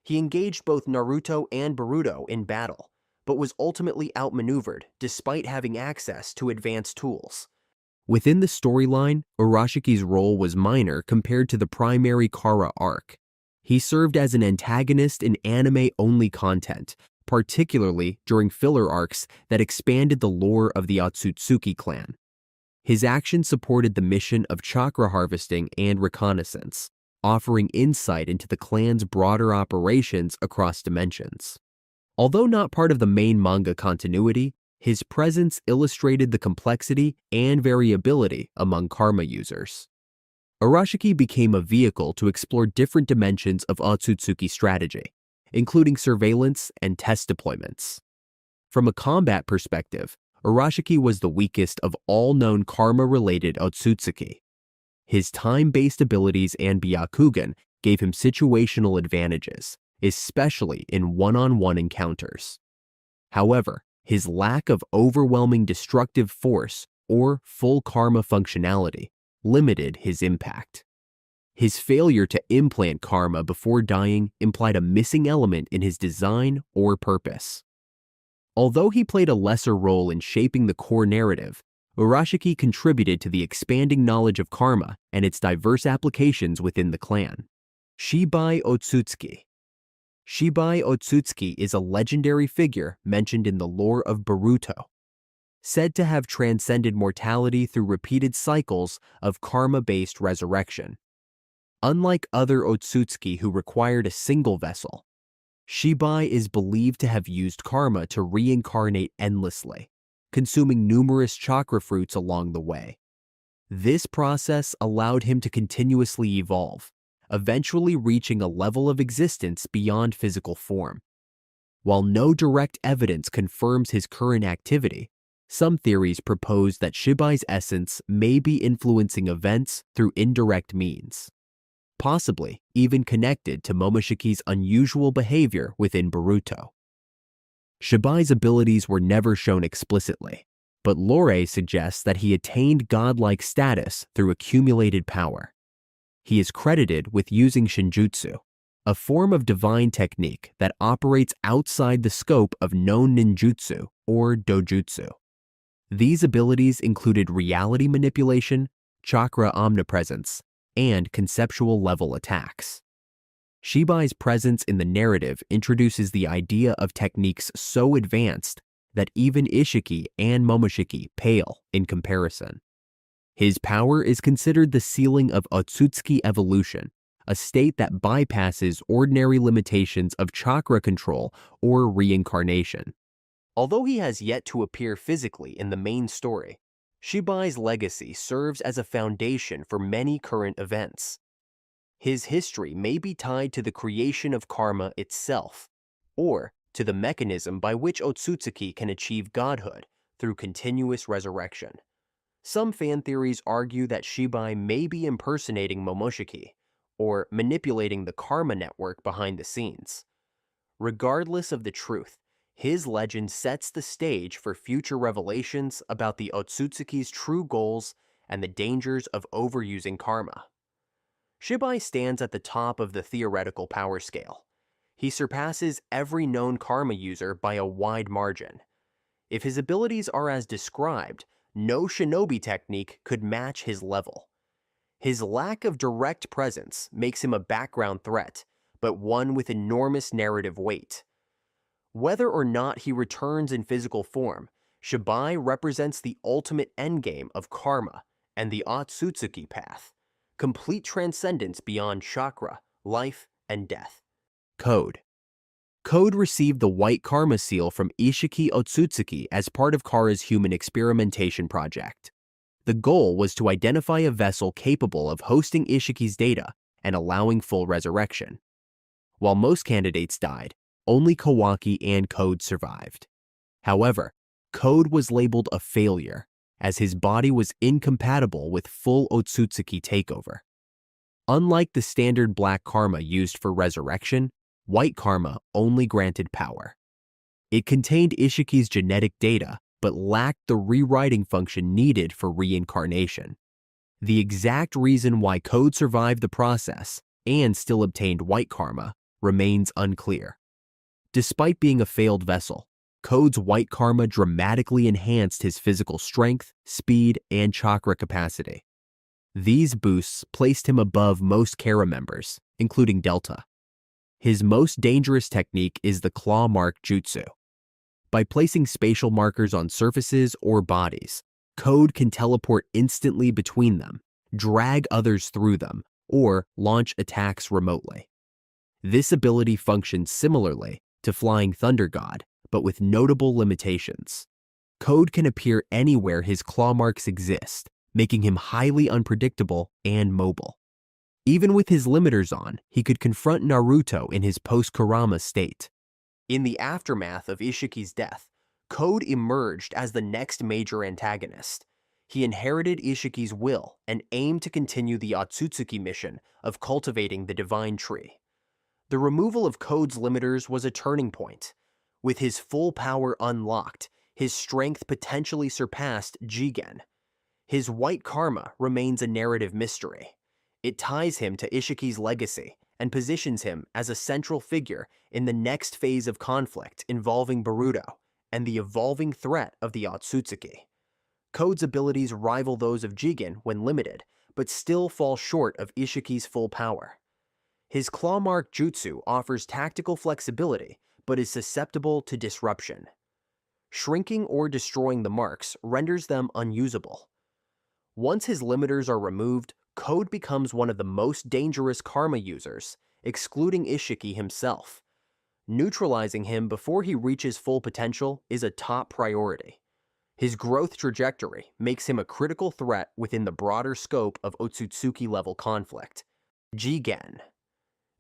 He engaged both Naruto and Boruto in battle, but was ultimately outmaneuvered despite having access to advanced tools. Within the storyline, Urashiki's role was minor compared to the primary Kara arc. He served as an antagonist in anime-only content, particularly during filler arcs that expanded the lore of the Otsutsuki clan. His actions supported the mission of chakra harvesting and reconnaissance, offering insight into the clan's broader operations across dimensions. Although not part of the main manga continuity, his presence illustrated the complexity and variability among karma users. Urashiki became a vehicle to explore different dimensions of Otsutsuki strategy, including surveillance and test deployments. From a combat perspective, Urashiki was the weakest of all known karma-related Otsutsuki. His time-based abilities and Byakugan gave him situational advantages, especially in one-on-one encounters. However, his lack of overwhelming destructive force or full karma functionality limited his impact. His failure to implant karma before dying implied a missing element in his design or purpose. Although he played a lesser role in shaping the core narrative, Urashiki contributed to the expanding knowledge of karma and its diverse applications within the clan. Shibai Otsutsuki. Shibai Otsutsuki is a legendary figure mentioned in the lore of Boruto, said to have transcended mortality through repeated cycles of karma-based resurrection. Unlike other Otsutsuki who required a single vessel, Shibai is believed to have used karma to reincarnate endlessly, consuming numerous chakra fruits along the way. This process allowed him to continuously evolve, eventually reaching a level of existence beyond physical form. While no direct evidence confirms his current activity, some theories propose that Shibai's essence may be influencing events through indirect means, possibly even connected to Momoshiki's unusual behavior within Boruto. Shibai's abilities were never shown explicitly, but lore suggests that he attained godlike status through accumulated power. He is credited with using Shinjutsu, a form of divine technique that operates outside the scope of known ninjutsu or dojutsu. These abilities included reality manipulation, chakra omnipresence, and conceptual level attacks. Shibai's presence in the narrative introduces the idea of techniques so advanced that even Isshiki and Momoshiki pale in comparison. His power is considered the ceiling of Otsutsuki evolution, a state that bypasses ordinary limitations of chakra control or reincarnation. Although he has yet to appear physically in the main story, Shibai's legacy serves as a foundation for many current events. His history may be tied to the creation of karma itself, or to the mechanism by which Otsutsuki can achieve godhood through continuous resurrection. Some fan theories argue that Shibai may be impersonating Momoshiki, or manipulating the karma network behind the scenes. Regardless of the truth, his legend sets the stage for future revelations about the Otsutsuki's true goals and the dangers of overusing karma. Shibai stands at the top of the theoretical power scale. He surpasses every known karma user by a wide margin. If his abilities are as described, no shinobi technique could match his level. His lack of direct presence makes him a background threat, but one with enormous narrative weight. Whether or not he returns in physical form, Shibai represents the ultimate endgame of karma and the Otsutsuki path, complete transcendence beyond chakra, life, and death. Code. Code received the White Karma Seal from Isshiki Otsutsuki as part of Kara's human experimentation project. The goal was to identify a vessel capable of hosting Ishiki's data and allowing full resurrection. While most candidates died, only Kawaki and Code survived. However, Code was labeled a failure, as his body was incompatible with full Otsutsuki takeover. Unlike the standard black karma used for resurrection, white karma only granted power. It contained Isshiki's genetic data, but lacked the rewriting function needed for reincarnation. The exact reason why Code survived the process and still obtained white karma remains unclear. Despite being a failed vessel, Code's white karma dramatically enhanced his physical strength, speed, and chakra capacity. These boosts placed him above most Kara members, including Delta. His most dangerous technique is the claw mark jutsu. By placing spatial markers on surfaces or bodies, Code can teleport instantly between them, drag others through them, or launch attacks remotely. This ability functions similarly to Flying Thunder God, but with notable limitations. Code can appear anywhere his claw marks exist, making him highly unpredictable and mobile. Even with his limiters on, he could confront Naruto in his post-Kurama state. In the aftermath of Isshiki's death, Code emerged as the next major antagonist. He inherited Isshiki's will and aimed to continue the Otsutsuki mission of cultivating the divine tree. The removal of Code's limiters was a turning point. With his full power unlocked, his strength potentially surpassed Jigen. His white karma remains a narrative mystery. It ties him to Ishiki's legacy and positions him as a central figure in the next phase of conflict involving Boruto and the evolving threat of the Otsutsuki. Code's abilities rival those of Jigen when limited, but still fall short of Ishiki's full power. His claw mark jutsu offers tactical flexibility, but is susceptible to disruption. Shrinking or destroying the marks renders them unusable. Once his limiters are removed, Code becomes one of the most dangerous karma users, excluding Isshiki himself. Neutralizing him before he reaches full potential is a top priority. His growth trajectory makes him a critical threat within the broader scope of Otsutsuki-level conflict. Jigen.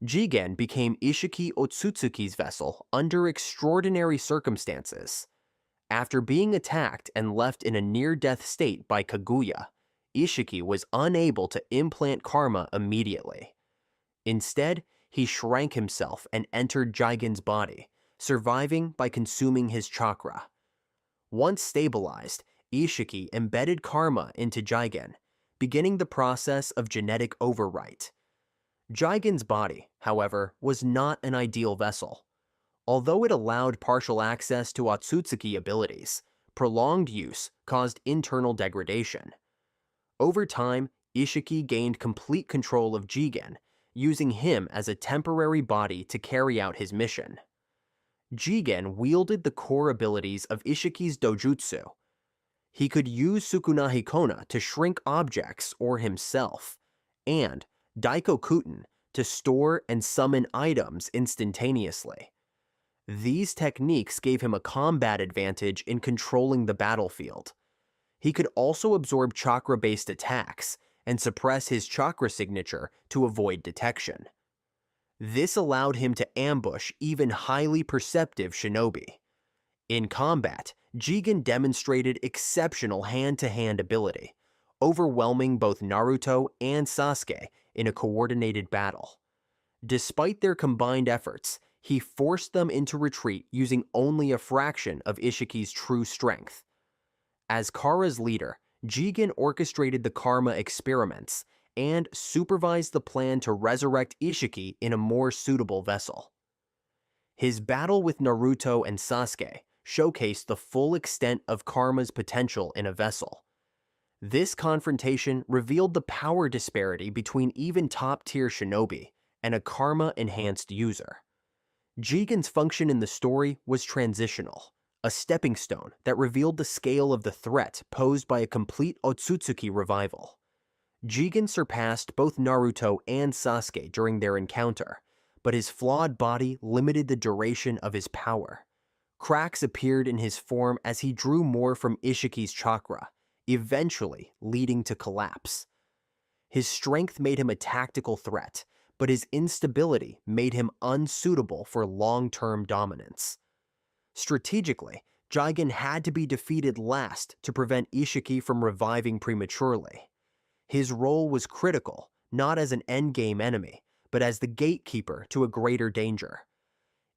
Jigen became Isshiki Otsutsuki's vessel under extraordinary circumstances. After being attacked and left in a near-death state by Kaguya, Isshiki was unable to implant karma immediately. Instead, he shrank himself and entered Jigen's body, surviving by consuming his chakra. Once stabilized, Isshiki embedded karma into Jigen, beginning the process of genetic overwrite. Jigen's body, however, was not an ideal vessel. Although it allowed partial access to Otsutsuki abilities, prolonged use caused internal degradation. Over time, Isshiki gained complete control of Jigen, using him as a temporary body to carry out his mission. Jigen wielded the core abilities of Ishiki's Dojutsu. He could use Sukunahi Kona to shrink objects or himself, and Daikokuten to store and summon items instantaneously. These techniques gave him a combat advantage in controlling the battlefield. He could also absorb chakra-based attacks and suppress his chakra signature to avoid detection. This allowed him to ambush even highly perceptive shinobi. In combat, Jigen demonstrated exceptional hand-to-hand ability, overwhelming both Naruto and Sasuke in a coordinated battle. Despite their combined efforts, he forced them into retreat using only a fraction of Ishiki's true strength. As Kara's leader, Jigen orchestrated the karma experiments and supervised the plan to resurrect Isshiki in a more suitable vessel. His battle with Naruto and Sasuke showcased the full extent of karma's potential in a vessel. This confrontation revealed the power disparity between even top-tier shinobi and a karma-enhanced user. Jigen's function in the story was transitional, a stepping stone that revealed the scale of the threat posed by a complete Otsutsuki revival. Jigen surpassed both Naruto and Sasuke during their encounter, but his flawed body limited the duration of his power. Cracks appeared in his form as he drew more from Ishiki's chakra, eventually leading to collapse. His strength made him a tactical threat, but his instability made him unsuitable for long-term dominance. Strategically, Jigen had to be defeated last to prevent Isshiki from reviving prematurely. His role was critical, not as an endgame enemy, but as the gatekeeper to a greater danger.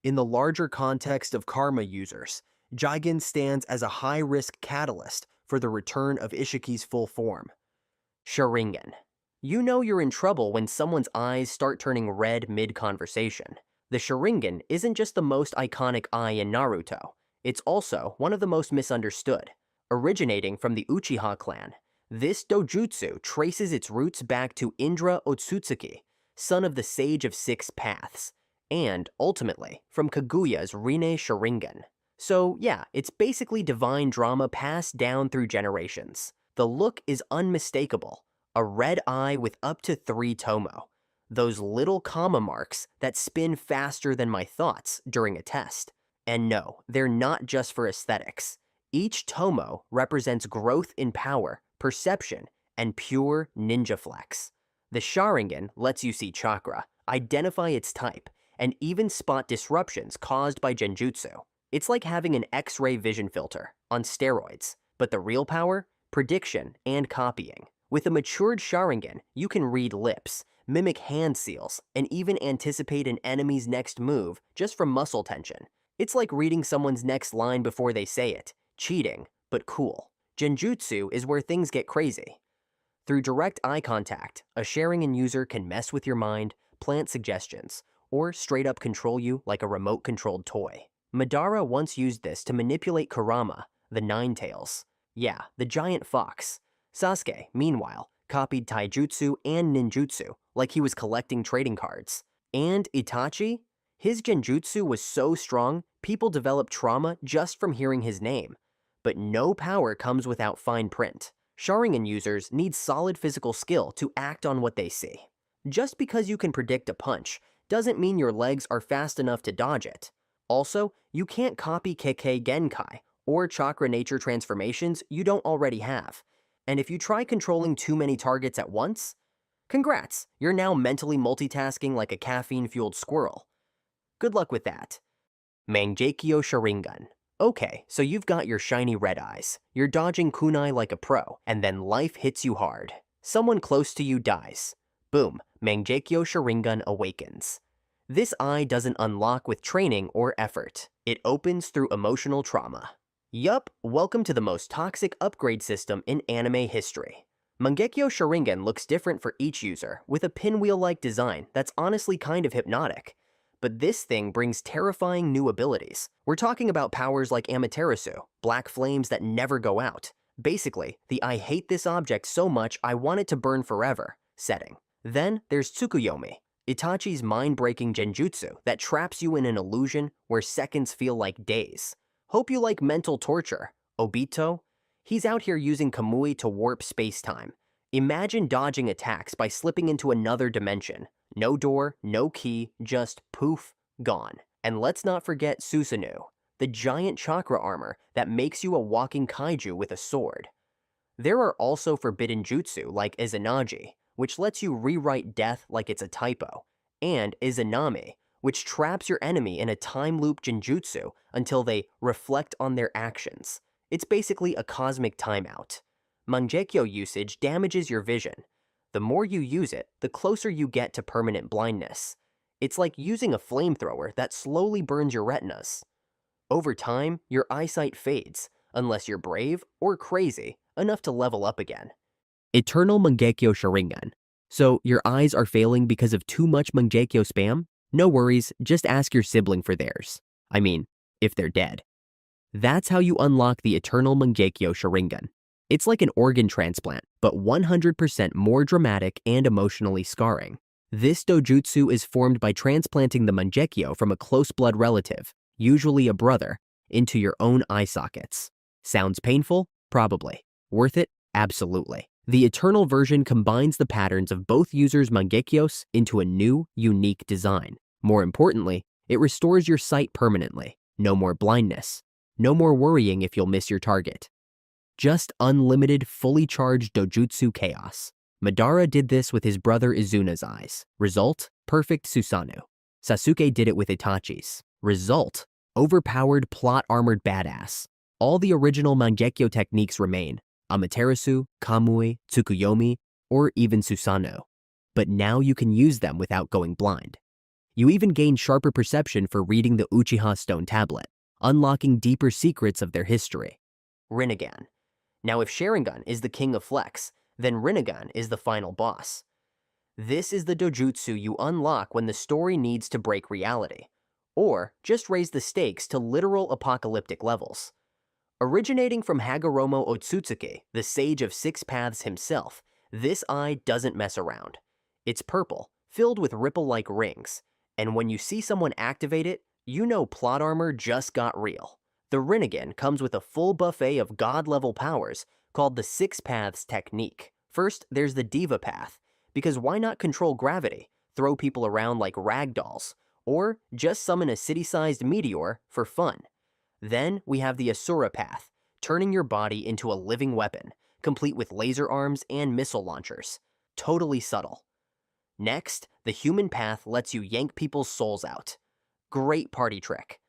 In the larger context of karma users, Jigen stands as a high-risk catalyst for the return of Isshiki's full form. Sharingan. You know you're in trouble when someone's eyes start turning red mid-conversation. The Sharingan isn't just the most iconic eye in Naruto, it's also one of the most misunderstood. Originating from the Uchiha clan, this dojutsu traces its roots back to Indra Otsutsuki, son of the Sage of Six Paths, and, ultimately, from Kaguya's Rinne Sharingan. So yeah, it's basically divine drama passed down through generations. The look is unmistakable, a red eye with up to 3 tomo. Those little comma marks that spin faster than my thoughts during a test. And no, they're not just for aesthetics. Each tomo represents growth in power, perception, and pure ninja flex. The Sharingan lets you see chakra, identify its type, and even spot disruptions caused by genjutsu. It's like having an X-ray vision filter on steroids, but the real power? Prediction and copying. With a matured Sharingan, you can read lips, mimic hand seals, and even anticipate an enemy's next move just from muscle tension. It's like reading someone's next line before they say it. Cheating, but cool. Genjutsu is where things get crazy. Through direct eye contact, a Sharingan user can mess with your mind, plant suggestions, or straight up control you like a remote-controlled toy. Madara once used this to manipulate Kurama, the Ninetales. Yeah, the giant fox. Sasuke, meanwhile, copied taijutsu and ninjutsu like he was collecting trading cards. And Itachi? His genjutsu was so strong, people developed trauma just from hearing his name. But no power comes without fine print. Sharingan users need solid physical skill to act on what they see. Just because you can predict a punch doesn't mean your legs are fast enough to dodge it. Also, you can't copy Kekkei Genkai or chakra nature transformations you don't already have. And if you try controlling too many targets at once, congrats, you're now mentally multitasking like a caffeine-fueled squirrel. Good luck with that. Mangekyou Sharingan. Okay, so you've got your shiny red eyes, you're dodging kunai like a pro, and then life hits you hard. Someone close to you dies. Boom, Mangekyou Sharingan awakens. This eye doesn't unlock with training or effort. It opens through emotional trauma. Yup, welcome to the most toxic upgrade system in anime history. Mangekyou Sharingan looks different for each user, with a pinwheel-like design that's honestly kind of hypnotic. But this thing brings terrifying new abilities. We're talking about powers like Amaterasu, black flames that never go out. Basically, the I hate this object so much I want it to burn forever setting. Then there's Tsukuyomi, Itachi's mind-breaking genjutsu that traps you in an illusion where seconds feel like days. Hope you like mental torture. Obito? He's out here using Kamui to warp space-time. Imagine dodging attacks by slipping into another dimension. No door, no key, just poof, gone. And let's not forget Susanoo, the giant chakra armor that makes you a walking kaiju with a sword. There are also forbidden jutsu like Izanagi, which lets you rewrite death like it's a typo, and Izanami, which traps your enemy in a time loop genjutsu until they reflect on their actions. It's basically a cosmic timeout. Mangekyou usage damages your vision. The more you use it, the closer you get to permanent blindness. It's like using a flamethrower that slowly burns your retinas. Over time, your eyesight fades, unless you're brave or crazy enough to level up again. Eternal Mangekyou Sharingan. So your eyes are failing because of too much Mangekyou spam? No worries, just ask your sibling for theirs. I mean, if they're dead. That's how you unlock the Eternal Mangekyou Sharingan. It's like an organ transplant, but 100% more dramatic and emotionally scarring. This dojutsu is formed by transplanting the Mangekyou from a close blood relative, usually a brother, into your own eye sockets. Sounds painful? Probably. Worth it? Absolutely. The Eternal version combines the patterns of both users' Mangekyous into a new, unique design. More importantly, it restores your sight permanently. No more blindness. No more worrying if you'll miss your target. Just unlimited, fully charged dojutsu chaos. Madara did this with his brother Izuna's eyes. Result? Perfect Susanoo. Sasuke did it with Itachi's. Result? Overpowered, plot-armored badass. All the original Mangekyou techniques remain. Amaterasu, Kamui, Tsukuyomi, or even Susanoo. But now you can use them without going blind. You even gain sharper perception for reading the Uchiha Stone Tablet, unlocking deeper secrets of their history. Rinnegan. Now if Sharingan is the king of flex, then Rinnegan is the final boss. This is the dojutsu you unlock when the story needs to break reality, or just raise the stakes to literal apocalyptic levels. Originating from Hagoromo Otsutsuki, the sage of six paths himself, this eye doesn't mess around. It's purple, filled with ripple-like rings, and when you see someone activate it, you know plot armor just got real. The Rinnegan comes with a full buffet of god-level powers called the Six Paths Technique. First, there's the Diva Path, because why not control gravity, throw people around like ragdolls, or just summon a city-sized meteor for fun. Then we have the Asura Path, turning your body into a living weapon, complete with laser arms and missile launchers. Totally subtle. Next, the Human Path lets you yank people's souls out. Great party trick.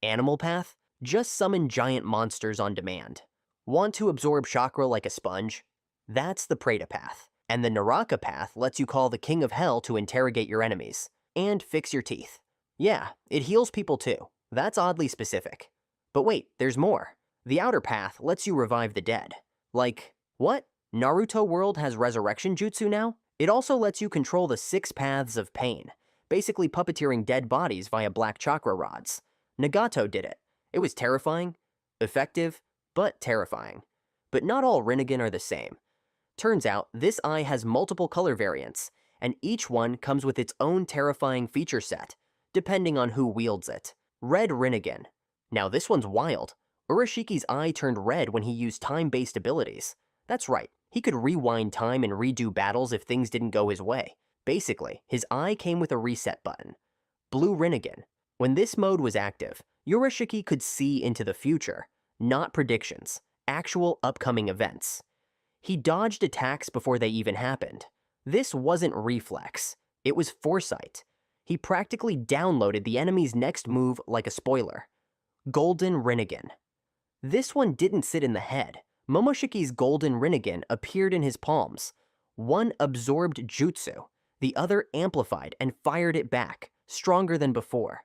Animal Path? Just summon giant monsters on demand. Want to absorb chakra like a sponge? That's the Preta Path. And the Naraka Path lets you call the King of Hell to interrogate your enemies. And fix your teeth. Yeah, it heals people too. That's oddly specific. But wait, there's more. The Outer Path lets you revive the dead. Like, what? Naruto World has resurrection jutsu now? It also lets you control the six paths of pain, basically puppeteering dead bodies via black chakra rods. Nagato did it. It was terrifying, effective, but terrifying. But not all Rinnegan are the same. Turns out, this eye has multiple color variants, and each one comes with its own terrifying feature set, depending on who wields it. Red Rinnegan. Now this one's wild. Urashiki's eye turned red when he used time-based abilities. That's right, he could rewind time and redo battles if things didn't go his way. Basically, his eye came with a reset button. Blue Rinnegan. When this mode was active, Urashiki could see into the future, not predictions, actual upcoming events. He dodged attacks before they even happened. This wasn't reflex, it was foresight. He practically downloaded the enemy's next move like a spoiler. Golden Rinnegan. This one didn't sit in the head. Momoshiki's Golden Rinnegan appeared in his palms. One absorbed jutsu, the other amplified and fired it back, stronger than before.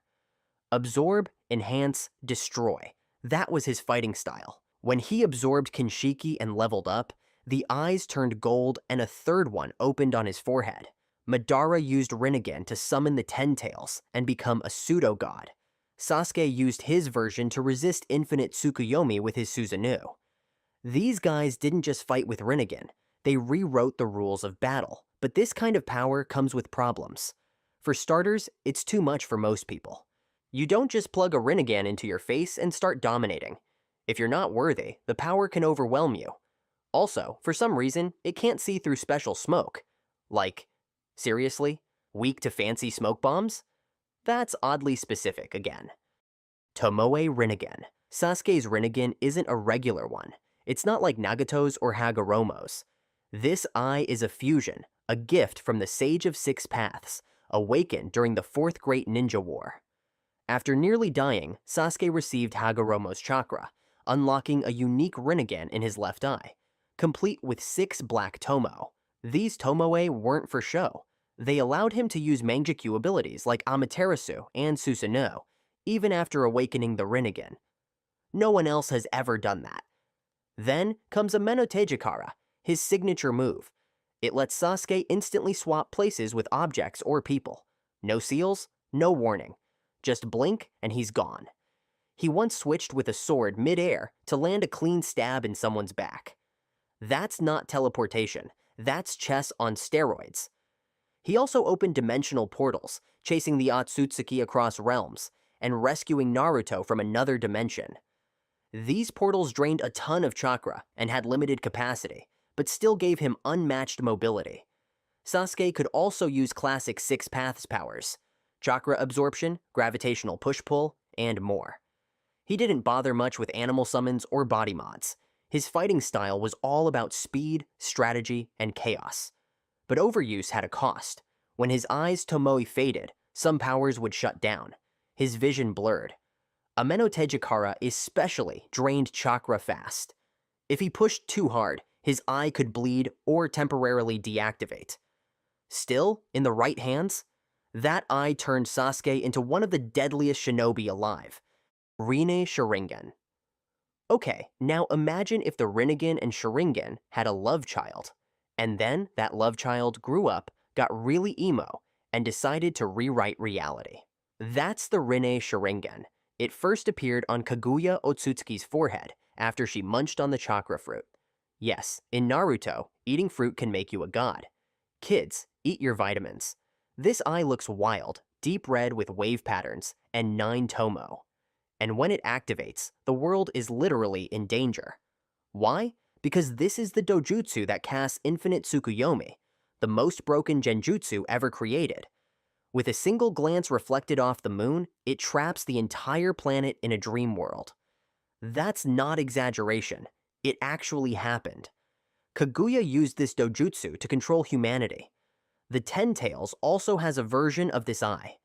Absorb, enhance, destroy. That was his fighting style. When he absorbed Kinshiki and leveled up, the eyes turned gold and a third one opened on his forehead. Madara used Rinnegan to summon the Ten Tails and become a pseudo-god. Sasuke used his version to resist infinite Tsukuyomi with his Susanoo. These guys didn't just fight with Rinnegan, they rewrote the rules of battle. But this kind of power comes with problems. For starters, it's too much for most people. You don't just plug a Rinnegan into your face and start dominating. If you're not worthy, the power can overwhelm you. Also, for some reason, it can't see through special smoke. Like, seriously? Weak to fancy smoke bombs? That's oddly specific again. Tomoe Rinnegan. Sasuke's Rinnegan isn't a regular one. It's not like Nagato's or Hagoromo's. This eye is a fusion, a gift from the Sage of Six Paths, awakened during the Fourth Great Ninja War. After nearly dying, Sasuke received Hagoromo's chakra, unlocking a unique Rinnegan in his left eye, complete with 6 black tomo. These tomoe weren't for show. They allowed him to use Mangekyou abilities like Amaterasu and Susanoo, even after awakening the Rinnegan. No one else has ever done that. Then comes a Menotejikara, his signature move. It lets Sasuke instantly swap places with objects or people. No seals, no warning. Just blink and he's gone. He once switched with a sword mid-air to land a clean stab in someone's back. That's not teleportation, that's chess on steroids. He also opened dimensional portals, chasing the Otsutsuki across realms, and rescuing Naruto from another dimension. These portals drained a ton of chakra and had limited capacity, but still gave him unmatched mobility. Sasuke could also use classic Six Paths powers, chakra absorption, gravitational push-pull, and more. He didn't bother much with animal summons or body mods. His fighting style was all about speed, strategy, and chaos. But overuse had a cost. When his eyes Tomoe faded, some powers would shut down. His vision blurred. Amenotejikara especially drained chakra fast. If he pushed too hard, his eye could bleed or temporarily deactivate. Still, in the right hands, That eye turned Sasuke into one of the deadliest shinobi alive, Rinne Sharingan. Okay, now imagine if the Rinnegan and Sharingan had a love child, and then that love child grew up, got really emo, and decided to rewrite reality. That's the Rinne Sharingan. It first appeared on Kaguya Otsutsuki's forehead after she munched on the chakra fruit. Yes, in Naruto, eating fruit can make you a god. Kids, eat your vitamins. This eye looks wild, deep red with wave patterns, and 9 tomo. And when it activates, the world is literally in danger. Why? Because this is the Dojutsu that casts infinite Tsukuyomi, the most broken genjutsu ever created. With a single glance reflected off the moon, it traps the entire planet in a dream world. That's not exaggeration. It actually happened. Kaguya used this Dojutsu to control humanity. The Ten Tails also has a version of this eye.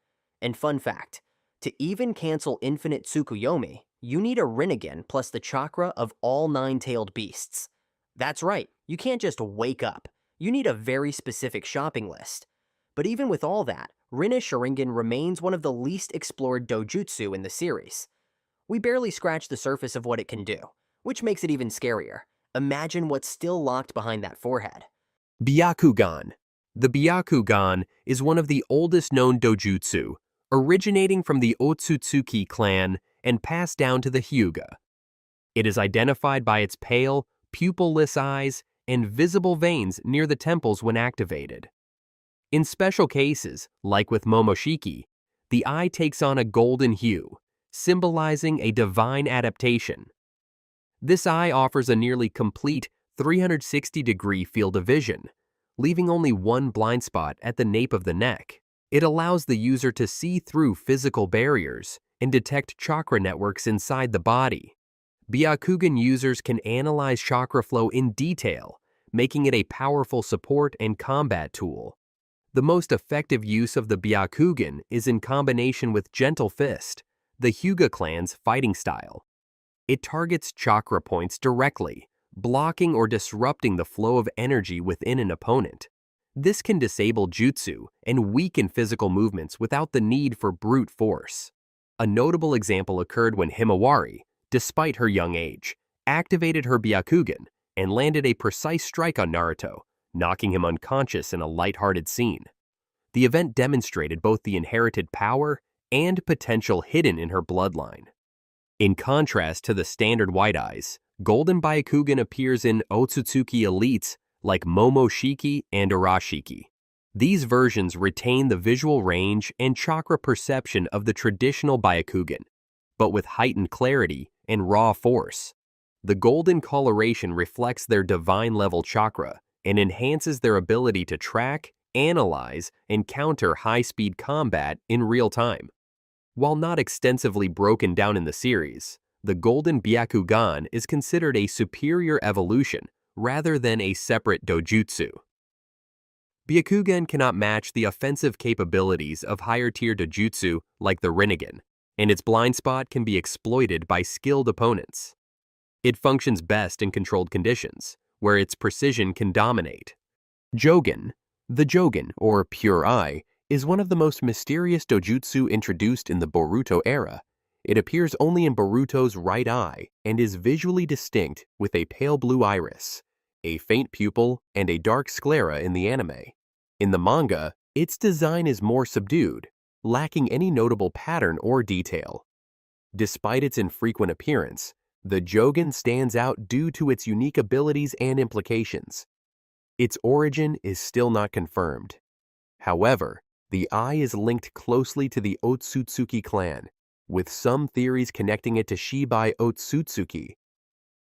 And fun fact, to even cancel infinite Tsukuyomi, you need a Rinnegan plus the chakra of all 9-tailed beasts. That's right, you can't just wake up. You need a very specific shopping list. But even with all that, Rinne Sharingan remains one of the least explored dojutsu in the series. We barely scratch the surface of what it can do, which makes it even scarier. Imagine what's still locked behind that forehead. Byakugan. The Byakugan is one of the oldest known dojutsu, originating from the Otsutsuki clan and passed down to the Hyuga. It is identified by its pale, pupilless eyes and visible veins near the temples when activated. In special cases, like with Momoshiki, the eye takes on a golden hue, symbolizing a divine adaptation. This eye offers a nearly complete 360-degree field of vision, leaving only one blind spot at the nape of the neck. It allows the user to see through physical barriers and detect chakra networks inside the body. Byakugan users can analyze chakra flow in detail, making it a powerful support and combat tool. The most effective use of the Byakugan is in combination with Gentle Fist, the Hyuga clan's fighting style. It targets chakra points directly, blocking or disrupting the flow of energy within an opponent. This can disable jutsu and weaken physical movements without the need for brute force. A notable example occurred when Himawari, despite her young age, activated her Byakugan and landed a precise strike on Naruto, knocking him unconscious in a lighthearted scene. The event demonstrated both the inherited power and potential hidden in her bloodline. In contrast to the standard white eyes, Golden Byakugan appears in Otsutsuki elites like Momoshiki and Urashiki. These versions retain the visual range and chakra perception of the traditional Byakugan, but with heightened clarity and raw force. The golden coloration reflects their divine-level chakra and enhances their ability to track, analyze, and counter high-speed combat in real time. While not extensively broken down in the series, the Golden Byakugan is considered a superior evolution rather than a separate dojutsu. Byakugan cannot match the offensive capabilities of higher-tier dojutsu like the Rinnegan, and its blind spot can be exploited by skilled opponents. It functions best in controlled conditions, where its precision can dominate. Jougan. The Jougan, or Pure Eye, is one of the most mysterious dojutsu introduced in the Boruto era. It appears only in Boruto's right eye and is visually distinct with a pale blue iris, a faint pupil, and a dark sclera in the anime. In the manga, its design is more subdued, lacking any notable pattern or detail. Despite its infrequent appearance, the Jougan stands out due to its unique abilities and implications. Its origin is still not confirmed. However, the eye is linked closely to the Otsutsuki clan, with some theories connecting it to Shibai Otsutsuki.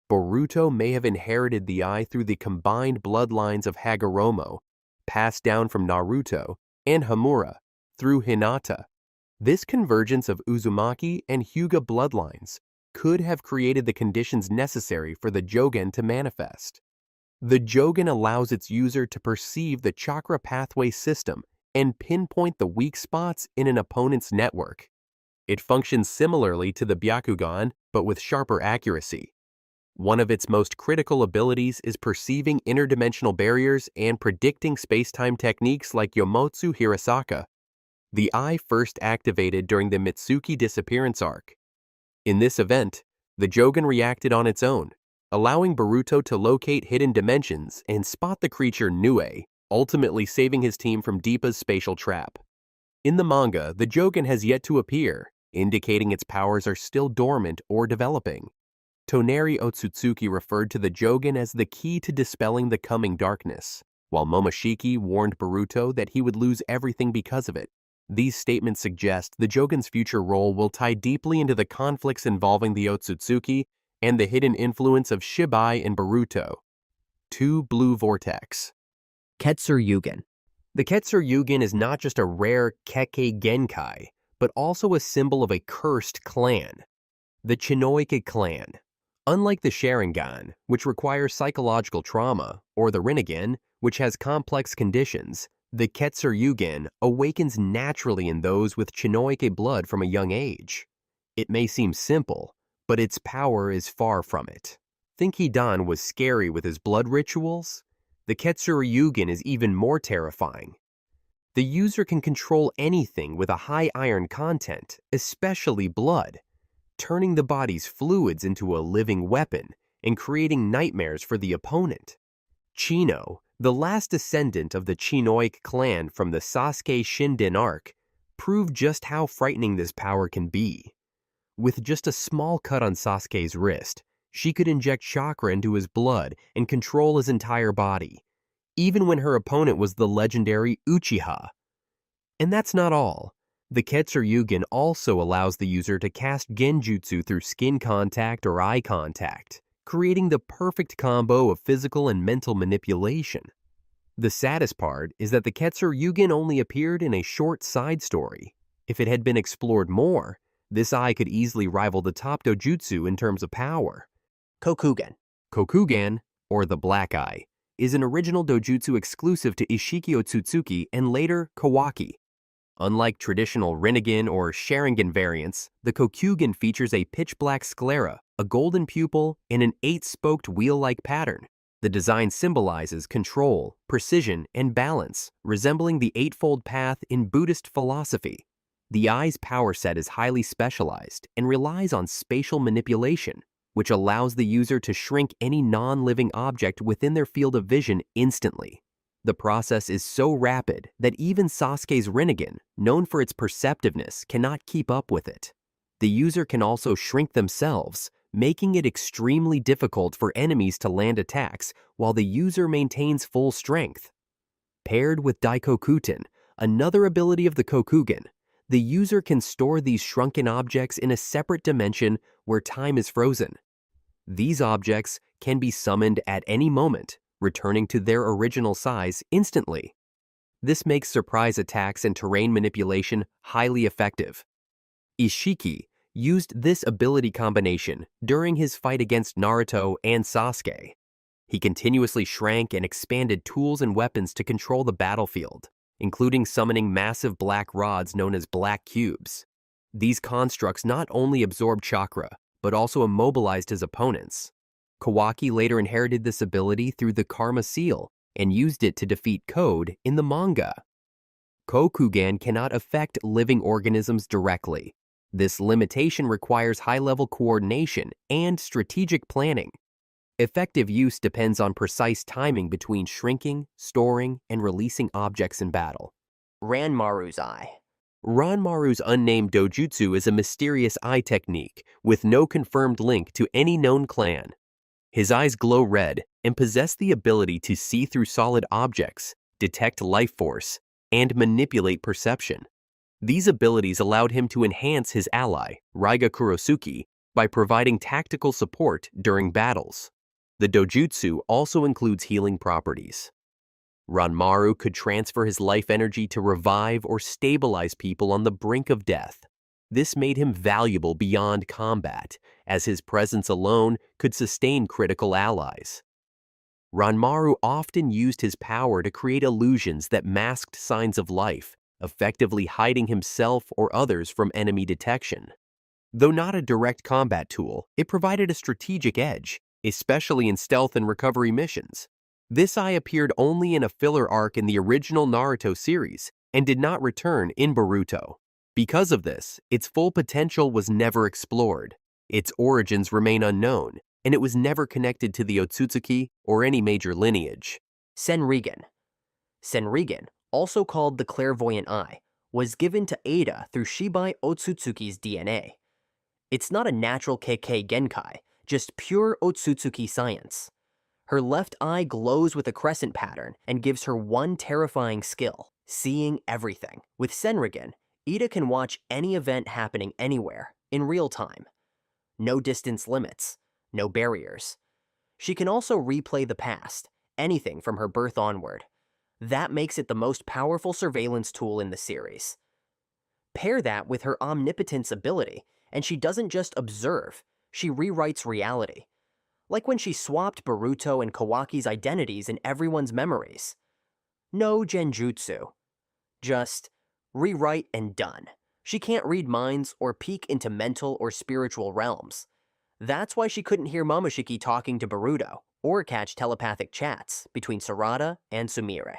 Boruto may have inherited the eye through the combined bloodlines of Hagoromo, passed down from Naruto, and Hamura, through Hinata. This convergence of Uzumaki and Hyuga bloodlines could have created the conditions necessary for the Jougan to manifest. The Jougan allows its user to perceive the chakra pathway system and pinpoint the weak spots in an opponent's network. It functions similarly to the Byakugan, but with sharper accuracy. One of its most critical abilities is perceiving interdimensional barriers and predicting space-time techniques like Yomotsu Hirasaka. The eye first activated during the Mitsuki disappearance arc. In this event, the Jougan reacted on its own, allowing Boruto to locate hidden dimensions and spot the creature Nue, ultimately saving his team from Deepa's spatial trap. In the manga, the Jougan has yet to appear, indicating its powers are still dormant or developing. Toneri Otsutsuki referred to the Jougan as the key to dispelling the coming darkness, while Momoshiki warned Boruto that he would lose everything because of it. These statements suggest the Jougan's future role will tie deeply into the conflicts involving the Otsutsuki and the hidden influence of Shibai and Boruto. 2 Blue Vortex. Ketsuryugen. The Ketsuryugen is not just a rare Kekkei Genkai, but also a symbol of a cursed clan, the Chinoike clan. Unlike the Sharingan, which requires psychological trauma, or the Rinnegan, which has complex conditions, the Ketsuryugen awakens naturally in those with Chinoike blood from a young age. It may seem simple, but its power is far from it. Think Hidan was scary with his blood rituals? The Ketsuryugen is even more terrifying. The user can control anything with a high iron content, especially blood, turning the body's fluids into a living weapon and creating nightmares for the opponent. Chino, the last descendant of the Chinoike clan from the Sasuke Shinden arc, proved just how frightening this power can be. With just a small cut on Sasuke's wrist, she could inject chakra into his blood and control his entire body, even when her opponent was the legendary Uchiha. And that's not all. The Ketsuryugen also allows the user to cast genjutsu through skin contact or eye contact, creating the perfect combo of physical and mental manipulation. The saddest part is that the Ketsuryugen only appeared in a short side story. If it had been explored more, this eye could easily rival the top dojutsu in terms of power. Kokugan. Kokugan, or the Black Eye, is an original dojutsu exclusive to Isshiki Otsutsuki and later Kawaki. Unlike traditional Rinnegan or Sharingan variants, the Kokugan features a pitch-black sclera, a golden pupil, and an 8-spoked wheel-like pattern. The design symbolizes control, precision, and balance, resembling the Eightfold Path in Buddhist philosophy. The eye's power set is highly specialized and relies on spatial manipulation, which allows the user to shrink any non-living object within their field of vision instantly. The process is so rapid that even Sasuke's Rinnegan, known for its perceptiveness, cannot keep up with it. The user can also shrink themselves, making it extremely difficult for enemies to land attacks while the user maintains full strength. Paired with Daikokuten, another ability of the Kokugan, the user can store these shrunken objects in a separate dimension where time is frozen. These objects can be summoned at any moment, returning to their original size instantly. This makes surprise attacks and terrain manipulation highly effective. Isshiki used this ability combination during his fight against Naruto and Sasuke. He continuously shrank and expanded tools and weapons to control the battlefield, including summoning massive black rods known as black cubes. These constructs not only absorbed chakra, but also immobilized his opponents. Kawaki later inherited this ability through the Karma Seal and used it to defeat Code in the manga. Kokugan cannot affect living organisms directly. This limitation requires high-level coordination and strategic planning. Effective use depends on precise timing between shrinking, storing, and releasing objects in battle. Ranmaru's Eye. Ranmaru's unnamed dojutsu is a mysterious eye technique with no confirmed link to any known clan. His eyes glow red and possess the ability to see through solid objects, detect life force, and manipulate perception. These abilities allowed him to enhance his ally, Raiga Kurosuki, by providing tactical support during battles. The dojutsu also includes healing properties. Ranmaru could transfer his life energy to revive or stabilize people on the brink of death. This made him valuable beyond combat, as his presence alone could sustain critical allies. Ranmaru often used his power to create illusions that masked signs of life, effectively hiding himself or others from enemy detection. Though not a direct combat tool, it provided a strategic edge, especially in stealth and recovery missions. This eye appeared only in a filler arc in the original Naruto series, and did not return in Boruto. Because of this, its full potential was never explored. Its origins remain unknown, and it was never connected to the Otsutsuki or any major lineage. Senrigan. Senrigan, also called the clairvoyant eye, was given to Ada through Shibai Otsutsuki's DNA. It's not a natural Kekkei Genkai, just pure Otsutsuki science. Her left eye glows with a crescent pattern and gives her one terrifying skill, seeing everything. With Senrigan, Ida can watch any event happening anywhere, in real time. No distance limits, no barriers. She can also replay the past, anything from her birth onward. That makes it the most powerful surveillance tool in the series. Pair that with her omnipotence ability, and she doesn't just observe, she rewrites reality. Like when she swapped Boruto and Kawaki's identities in everyone's memories. No genjutsu. Just rewrite and done. She can't read minds or peek into mental or spiritual realms. That's why she couldn't hear Momoshiki talking to Boruto, or catch telepathic chats between Sarada and Sumire.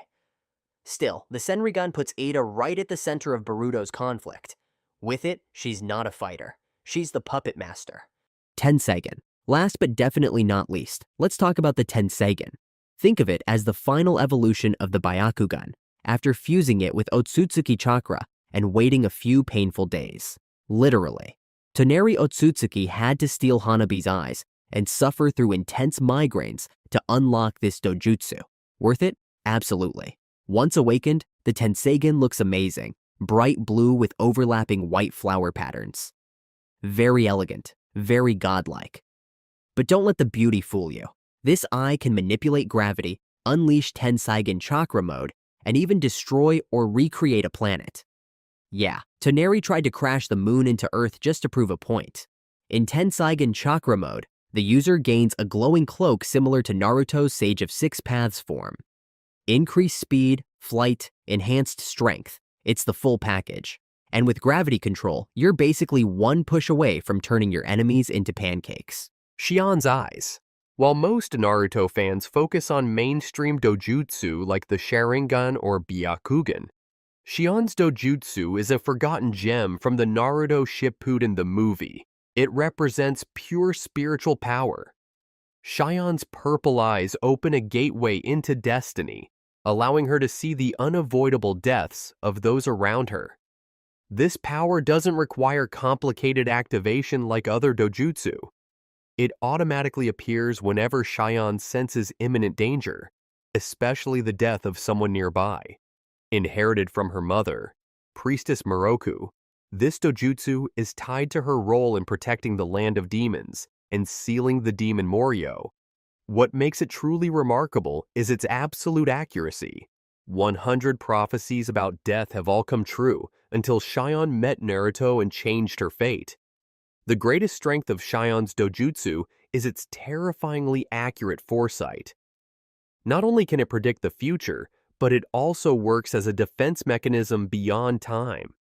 Still, the Senrigan puts Ada right at the center of Boruto's conflict. With it, she's not a fighter. She's the puppet master. Tenseigan. Last but definitely not least, let's talk about the Tenseigan. Think of it as the final evolution of the Byakugan, after fusing it with Otsutsuki chakra and waiting a few painful days. Literally. Toneri Otsutsuki had to steal Hanabi's eyes and suffer through intense migraines to unlock this dojutsu. Worth it? Absolutely. Once awakened, the Tenseigan looks amazing, bright blue with overlapping white flower patterns. Very elegant, very godlike. But don't let the beauty fool you. This eye can manipulate gravity, unleash Tenseigan chakra mode, and even destroy or recreate a planet. Yeah, Toneri tried to crash the moon into Earth just to prove a point. In Tenseigan chakra mode, the user gains a glowing cloak similar to Naruto's Sage of Six Paths form. Increased speed, flight, enhanced strength. It's the full package. And with gravity control, you're basically one push away from turning your enemies into pancakes. Shion's eyes. While most Naruto fans focus on mainstream dojutsu like the Sharingan or Byakugan, Shion's dojutsu is a forgotten gem from the Naruto Shippuden the movie. It represents pure spiritual power. Shion's purple eyes open a gateway into destiny, allowing her to see the unavoidable deaths of those around her. This power doesn't require complicated activation like other dojutsu. It automatically appears whenever Shion senses imminent danger, especially the death of someone nearby. Inherited from her mother, Priestess Moroku, this dojutsu is tied to her role in protecting the land of demons and sealing the demon Morio. What makes it truly remarkable is its absolute accuracy. 100 prophecies about death have all come true until Shion met Naruto and changed her fate. The greatest strength of Shion's dojutsu is its terrifyingly accurate foresight. Not only can it predict the future, but it also works as a defense mechanism beyond time.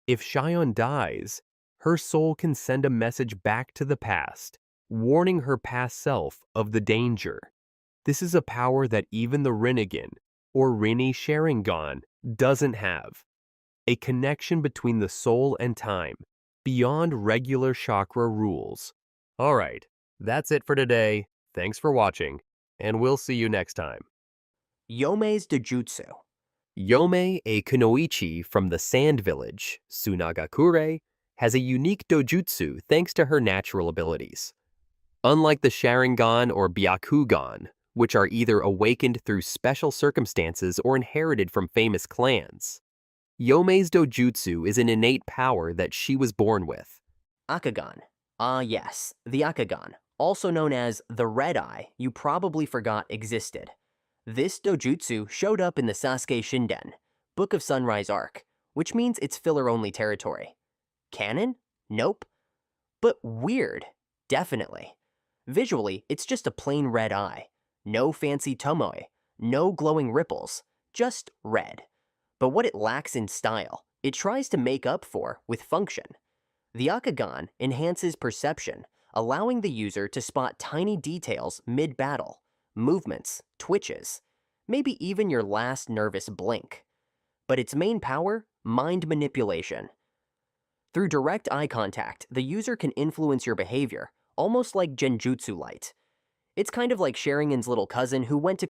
If Shion dies, her soul can send a message back to the past, warning her past self of the danger. This is a power that even the Rinnegan, or Rinne Sharingan, doesn't have. A connection between the soul and time, beyond regular chakra rules. Alright, that's it for today. Thanks for watching, and we'll see you next time. Yome's Dojutsu. Yome, a kunoichi from the Sand Village, Sunagakure, has a unique dojutsu thanks to her natural abilities. Unlike the Sharingan or Byakugan, which are either awakened through special circumstances or inherited from famous clans, Yome's dojutsu is an innate power that she was born with. Akagan. Yes, the Akagan, also known as the Red Eye, you probably forgot existed. This dojutsu showed up in the Sasuke Shinden, Book of Sunrise arc, which means it's filler-only territory. Canon? Nope. But weird, definitely. Visually, it's just a plain red eye. No fancy tomoe, no glowing ripples, just red. But what it lacks in style, it tries to make up for with function. The Akagan enhances perception, allowing the user to spot tiny details mid-battle, movements, twitches, maybe even your last nervous blink. but its main power, mind manipulation. Through direct eye contact, the user can influence your behavior, almost like Genjutsu Light. It's kind of like Sharingan's little cousin who went to